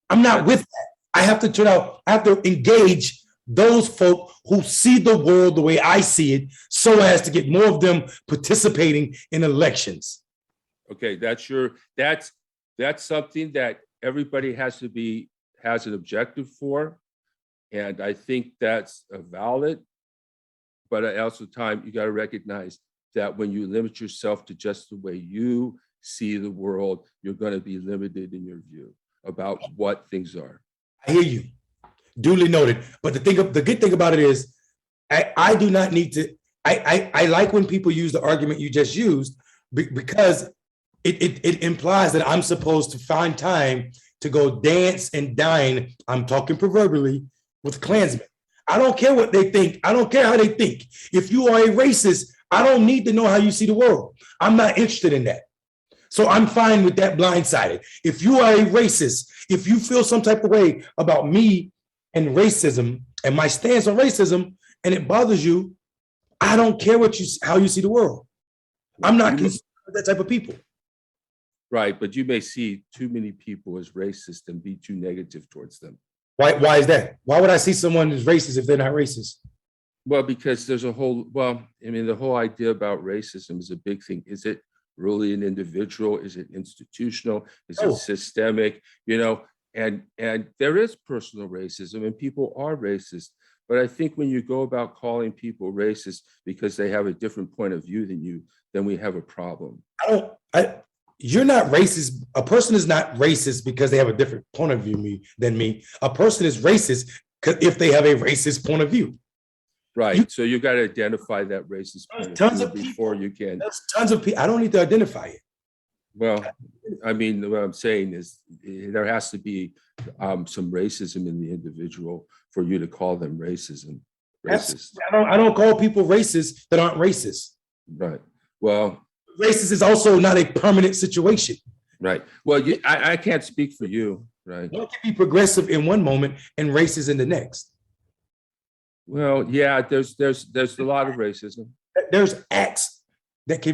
I'm not with that. I have to turn out, I have to engage those folk who see the world the way I see it so as to get more of them participating in elections. Okay, that's something that everybody has an objective for. And I think that's valid, but at also time, you got to recognize that when you limit yourself to just the way you see the world, you're going to be limited in your view about what things are. I hear you, duly noted. But the good thing about it is, I do not need to. I like when people use the argument you just used because it implies that I'm supposed to find time to go dance and dine. I'm talking proverbially. With Klansmen. I don't care what they think. I don't care how they think. If you are a racist, I don't need to know how you see the world. I'm not interested in that. So I'm fine with that blindsided. If you are a racist, if you feel some type of way about me and racism and my stance on racism and it bothers you, I don't care how you see the world. I'm not concerned with that type of people. Right, but you may see too many people as racist and be too negative towards them. Why is that? Why would I see someone as racist if they're not racist? Well, because there's the whole idea about racism is a big thing. Is it really an individual? Is it institutional? Is it systemic? And there is personal racism and people are racist. But I think when you go about calling people racist because they have a different point of view than you, then we have a problem. You're not racist. A person is not racist because they have a different point of view than me. A person is racist if they have a racist point of view. Right. So you got to identify that racist point of view before you can. There's tons of people. I don't need to identify it. Well, I mean, what I'm saying is there has to be some racism in the individual for you to call them racist. I don't call people racist that aren't racist. Right. Well, racist is also not a permanent situation. Right. Well, I can't speak for you. Right. You can be progressive in one moment and racist in the next. Well, yeah, there's a lot of racism. There's acts that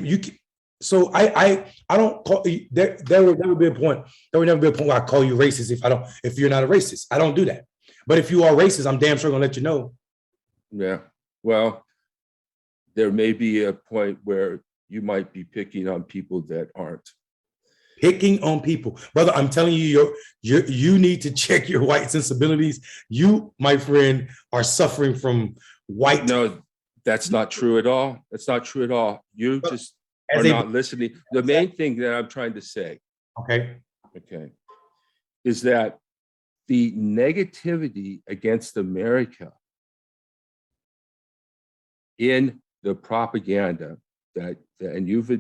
so I don't call there would be a point. There would never be a point where I call you racist if you're not a racist. I don't do that. But if you are racist, I'm damn sure gonna let you know. Yeah. Well, there may be a point where you might be picking on people that aren't. Picking on people. Brother, I'm telling you, you need to check your white sensibilities. You, my friend, are suffering from white. No, that's not true at all. That's not true at all. You just are not listening. The main thing that I'm trying to say, okay, is that the negativity against America in the propaganda and you've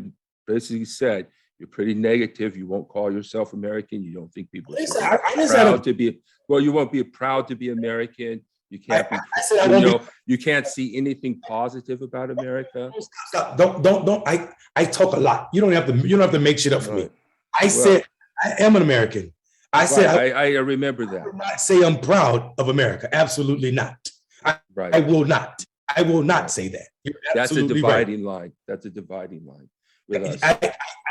basically said you're pretty negative. You won't call yourself American. You don't think people are proud to be. Well, you won't be proud to be American. You can't be. You can't see anything positive about America. Stop. Don't. I talk a lot. You don't have to make shit up for me. I said I am an American. I said I remember that. I will not say I'm proud of America. Absolutely not. Right. I will not. I will not say that. That's a dividing line. That's a dividing line with us.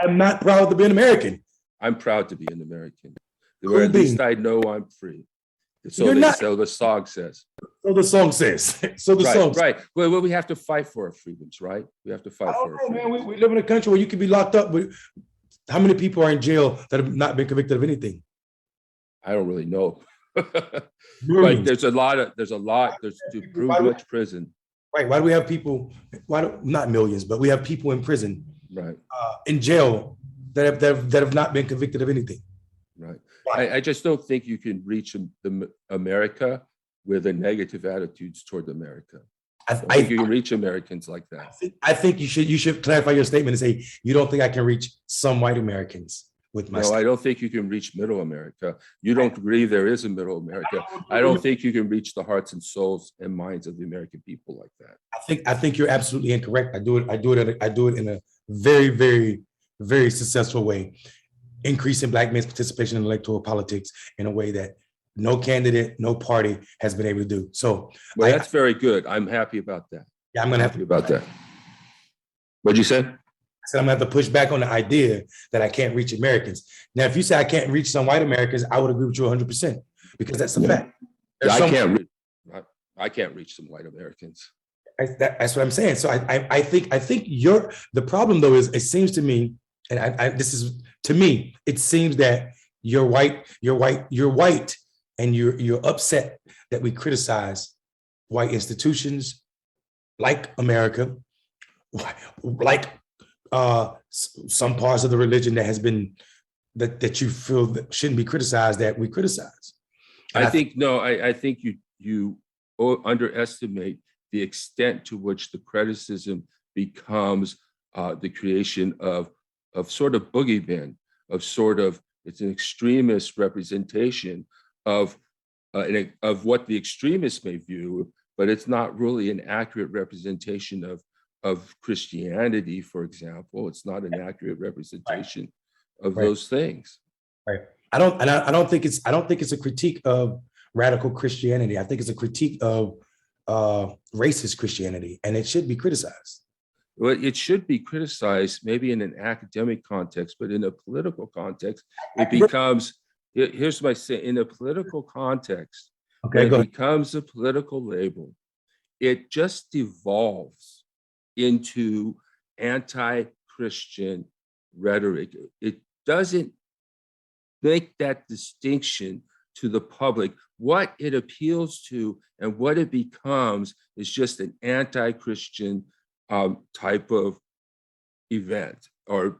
I'm not proud to be an American. I'm proud to be an American. Where at least I know I'm free. So the song says. So the song says. So the song. Right. Well, we have to fight for our freedoms, right? We have to fight for our freedoms. Man, we live in a country where you can be locked up. But how many people are in jail that have not been convicted of anything? I don't really know. But there's to prove much prison. Right. Why do we have people? Not millions, but we have people in prison, right, in jail that have not been convicted of anything. Right. I just don't think you can reach America with a negative attitudes toward America. I think you can reach Americans like that. I think you should clarify your statement and say you don't think I can reach some white Americans with my. No, I don't think you can reach middle America. You don't believe there is a middle America. I don't think you can reach the hearts and souls and minds of the American people like that. I think you're absolutely incorrect. I do it in a very, very, very successful way, increasing Black men's participation in electoral politics in a way that no candidate, no party has been able to do. So, well, that's very good. I'm happy about that. Yeah, I'm gonna have to about that. What'd you say? I said I'm gonna have to push back on the idea that I can't reach Americans. Now, if you say I can't reach some white Americans, I would agree with you 100% because that's a fact. I can't reach some white Americans. That's what I'm saying. So I think the problem though is it seems to me, and this is to me, it seems that you're white, and you're upset that we criticize white institutions like America, like some parts of the religion that has been that you feel that shouldn't be criticized that we criticize. And I think you underestimate the extent to which the criticism becomes the creation of sort of boogeyman, it's an extremist representation of what the extremists may view, but it's not really an accurate representation of Christianity, for example. It's not an accurate representation of those things. Right. I don't think it's a critique of radical Christianity. I think it's a critique of racist Christianity, and it should be criticized. Well, it should be criticized maybe in an academic context, but in a political context, it becomes, here's my say, in a political context, it becomes a political label. It just devolves into anti-Christian rhetoric. It doesn't make that distinction to the public. What it appeals to and what it becomes is just an anti-Christian type of event or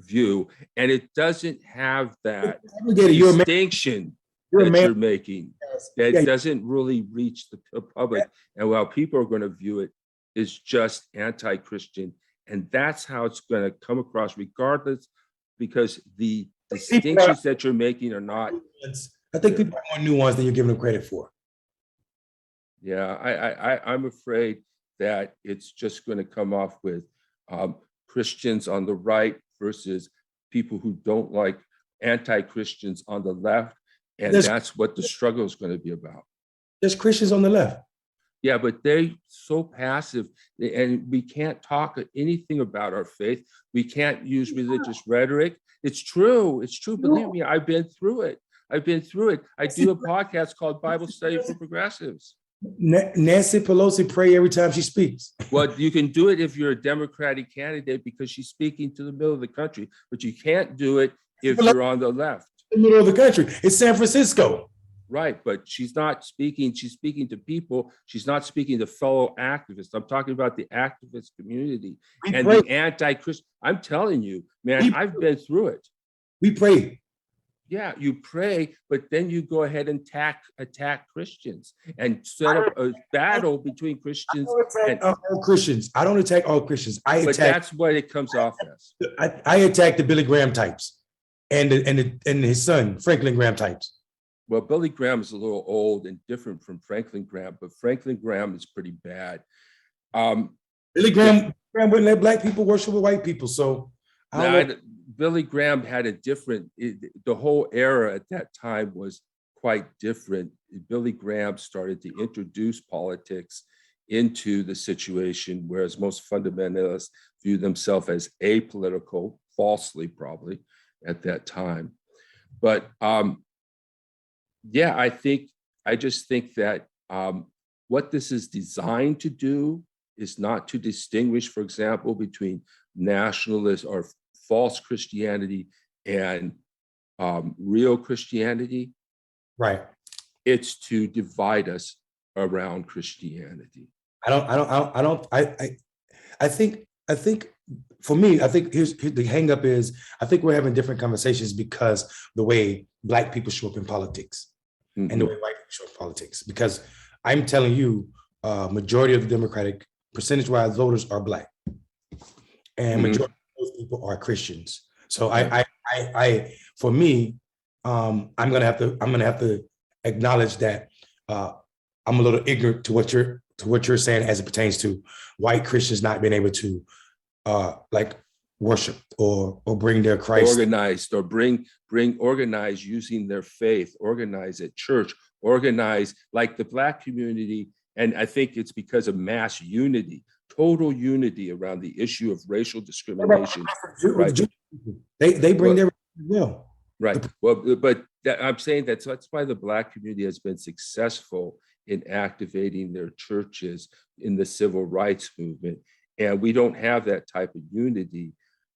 view, and it doesn't have that distinction that you're making. That doesn't really reach the public, and while people are going to view it is just anti-Christian, and that's how it's going to come across, regardless, because the distinctions that you're making are not. I think people are more nuanced than you're giving them credit for. Yeah, I'm afraid that it's just going to come off with Christians on the right versus people who don't like anti-Christians on the left. And that's what the struggle is going to be about. There's Christians on the left. Yeah, but they're so passive, and we can't talk anything about our faith. We can't use religious rhetoric. It's true. It's true. Believe me, I've been through it. I do a podcast called Bible Study for Progressives. Nancy Pelosi pray every time she speaks. Well, you can do it if you're a Democratic candidate because she's speaking to the middle of the country, but you can't do it if you're on the left. The middle of the country. It's San Francisco. Right, but she's not speaking. She's speaking to people. She's not speaking to fellow activists. I'm talking about the activist community and the anti-Christian. I'm telling you, man, I've been through it. We pray. Yeah, you pray, but then you go ahead and attack Christians and set up a battle between Christians and all Christians. I don't attack all Christians. but that's what it comes off as. I attack the Billy Graham types and his son, Franklin Graham types. Well, Billy Graham is a little old and different from Franklin Graham, but Franklin Graham is pretty bad. Billy Graham wouldn't let black people worship with white people. So Billy Graham had a different, the whole era at that time was quite different. Billy Graham started to introduce politics into the situation, whereas most fundamentalists view themselves as apolitical, falsely probably at that time. But yeah, I just think that what this is designed to do is not to distinguish, for example, between nationalist or false Christianity and real Christianity. Right. It's to divide us around Christianity. I think for me, I think here's the hang up is I think we're having different conversations because the way black people show up in politics and the way white people show up in politics. Because I'm telling you, majority of the Democratic percentage-wise voters are black, and majority of those people are Christians. So I for me, I'm gonna have to acknowledge that I'm a little ignorant to what you're saying as it pertains to white Christians not being able to like worship or bring their Christ organized or bring organized using their faith, organize at church, organize like the black community. And I think it's because of mass unity, total unity around the issue of racial discrimination. Right. They bring their right. Well, but I'm saying that's why the black community has been successful in activating their churches in the civil rights movement. And we don't have that type of unity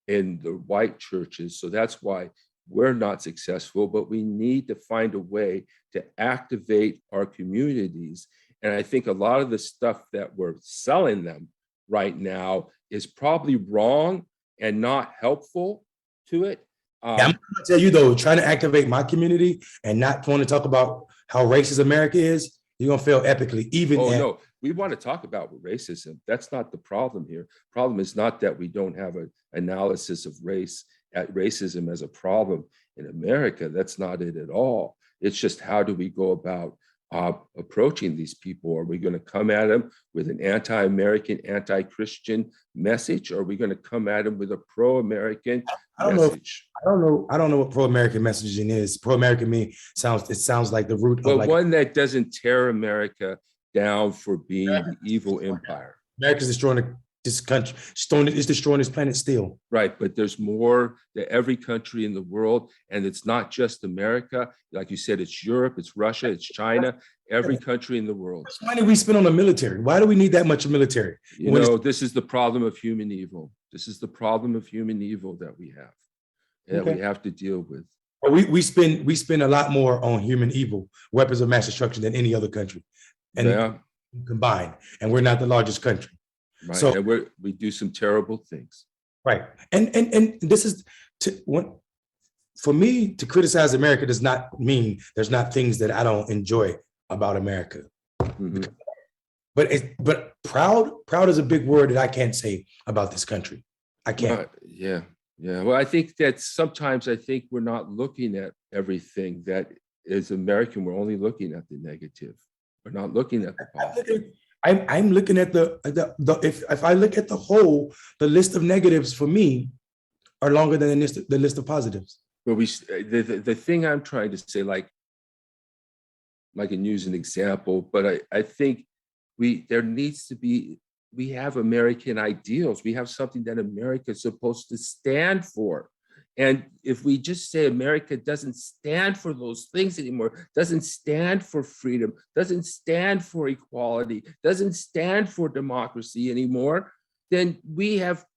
in the white churches. So that's why we're not successful, but we need to find a way to activate our communities. And I think a lot of the stuff that we're selling them right now is probably wrong and not helpful to it. I'm going to tell you though, trying to activate my community and not want to talk about how racist America is, you're going to fail epically. No, we want to talk about racism. That's not the problem here. Problem is not that we don't have an analysis of racism as a problem in America. That's not it at all. It's just how do we go about approaching these people? Are we going to come at them with an anti-American, anti-Christian message? Or are we going to come at them with a pro-American message? I don't know what pro-American messaging is. Pro-American sounds like the root of like one that doesn't tear America down for being the evil empire. America's destroying this country. It's destroying this planet still. Right, but there's more than every country in the world, and it's not just America. Like you said, it's Europe, it's Russia, it's China, every country in the world. How much money we spend on the military? Why do we need that much military? You know, this is the problem of human evil. This is the problem of human evil that we have, that we have to deal with. We spend a lot more on human evil, weapons of mass destruction than any other country, and combined. And we're not the largest country. Right. So and we do some terrible things. Right. And this is for me to criticize America does not mean there's not things that I don't enjoy about America. But proud is a big word that I can't say about this country. I can't. Yeah. Well, I think that sometimes we're not looking at everything that is American. We're only looking at the negative. We're not looking at the positive. I'm looking at if I look at the whole, the list of negatives for me are longer than the list of positives. But the thing I'm trying to say, like I can use an example, but I think there needs to be, we have American ideals. We have something that America is supposed to stand for. And if we just say America doesn't stand for those things anymore, doesn't stand for freedom, doesn't stand for equality, doesn't stand for democracy anymore, then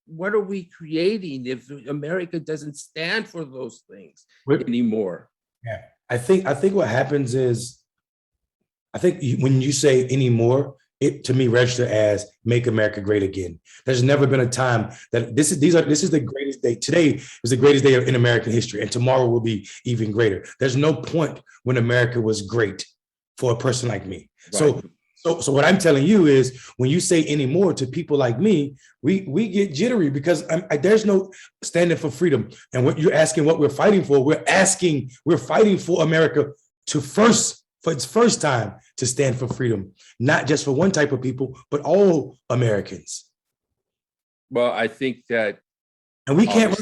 what are we creating if America doesn't stand for those things anymore? Yeah, I think what happens is, I think when you say anymore, it to me register as "Make America Great Again." There's never been a time that this is the greatest day. Today is the greatest day in American history, and tomorrow will be even greater. There's no point when America was great for a person like me. Right. So what I'm telling you is, when you say anymore to people like me, we get jittery, because there's no standing for freedom. And what you're asking, what we're fighting for, we're fighting for America for its first time to stand for freedom, not just for one type of people, but all Americans. Well, I think that, and we can't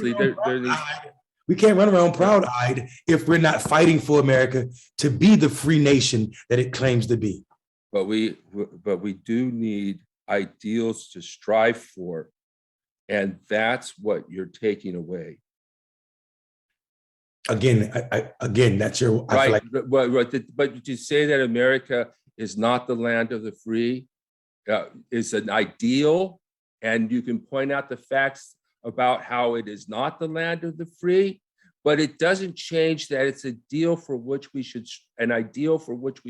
run around proud-eyed if we're not fighting for America to be the free nation that it claims to be. But we do need ideals to strive for, and that's what you're taking away. Again, that's your right. But to say that America is not the land of the free is an ideal, and you can point out the facts about how it is not the land of the free, but it doesn't change that it's an ideal for which we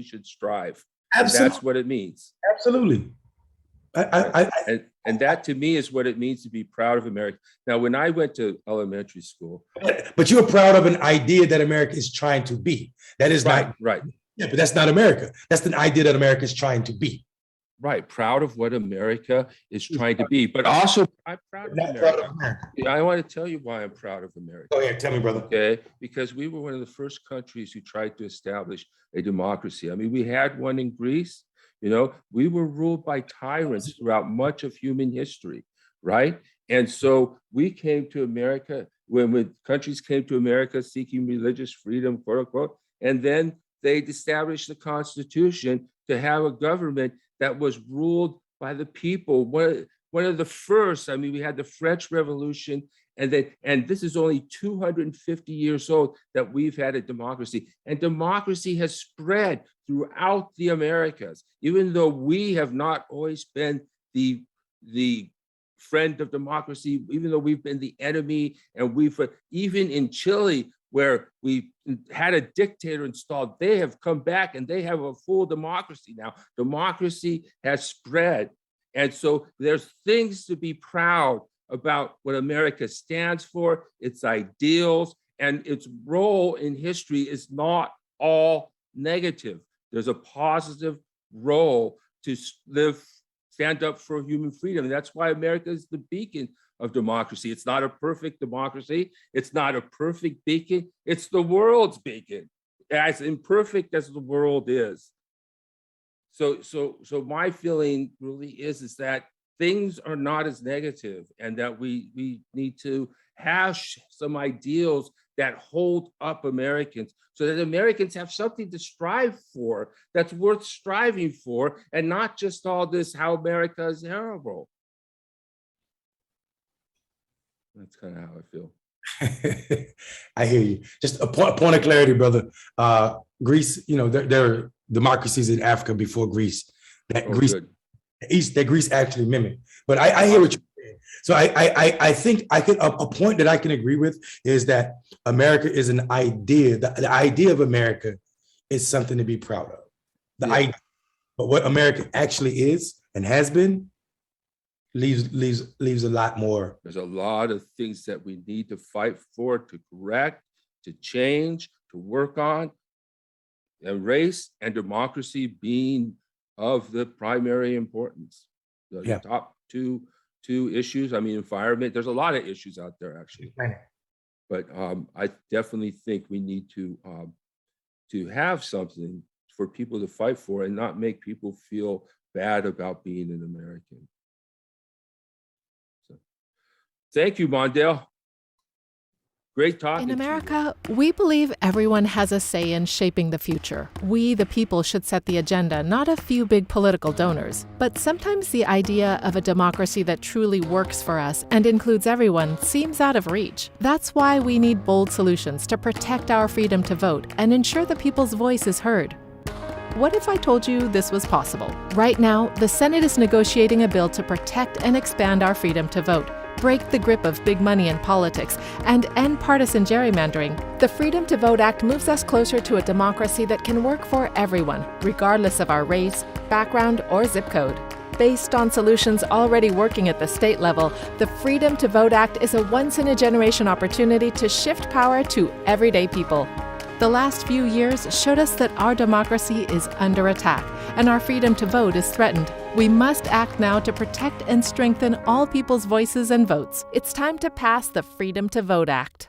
should strive. Absolutely. That's what it means. Absolutely. And that to me is what it means to be proud of America. Now, when I went to elementary school. But you're proud of an idea that America is trying to be. That is not right. Yeah, but that's not America. That's an idea that America is trying to be. Right. Proud of what America is trying to be, but also I'm proud of America. I want to tell you why I'm proud of America. Go ahead, tell me, brother. Okay, because we were one of the first countries who tried to establish a democracy. I mean, we had one in Greece. You know, we were ruled by tyrants throughout much of human history, right? And so we came to America when countries came to America seeking religious freedom, quote unquote, and then they established the Constitution to have a government that was ruled by the people. One of the first, I mean, we had the French Revolution, and this is only 250 years old that we've had a democracy. And democracy has spread throughout the Americas, even though we have not always been the friend of democracy, even though we've been the enemy, and even in Chile, where we had a dictator installed, they have come back and they have a full democracy now. Democracy has spread. And so there's things to be proud about what America stands for, its ideals, and its role in history is not all negative. There's a positive role to stand up for human freedom. And that's why America is the beacon of democracy. It's not a perfect democracy. It's not a perfect beacon. It's the world's beacon, as imperfect as the world is. So my feeling really is that things are not as negative, and that we need to have some ideals that hold up Americans, so that Americans have something to strive for that's worth striving for, and not just all this how America is terrible. That's kind of how I feel. I hear you. Just a point of clarity, brother. Greece, you know, there are democracies in Africa before Greece. That Greece actually mimicked. But I hear what you're saying. So I think a point that I can agree with is that America is an idea. The idea of America is something to be proud of. The idea, but what America actually is and has been leaves a lot more. There's a lot of things that we need to fight for, to correct, to change, to work on, and race and democracy being of the primary importance. The top two issues. I mean, environment. There's a lot of issues out there, actually. But I definitely think we need to have something for people to fight for, and not make people feel bad about being an American. So, thank you, Mondale. Great talking. In America, we believe everyone has a say in shaping the future. We, the people, should set the agenda, not a few big political donors. But sometimes the idea of a democracy that truly works for us and includes everyone seems out of reach. That's why we need bold solutions to protect our freedom to vote and ensure the people's voice is heard. What if I told you this was possible? Right now, the Senate is negotiating a bill to protect and expand our freedom to vote. break the grip of big money in politics, and end partisan gerrymandering, the Freedom to Vote Act moves us closer to a democracy that can work for everyone, regardless of our race, background, or zip code. Based on solutions already working at the state level, the Freedom to Vote Act is a once-in-a-generation opportunity to shift power to everyday people. The last few years showed us that our democracy is under attack, and our freedom to vote is threatened. We must act now to protect and strengthen all people's voices and votes. It's time to pass the Freedom to Vote Act.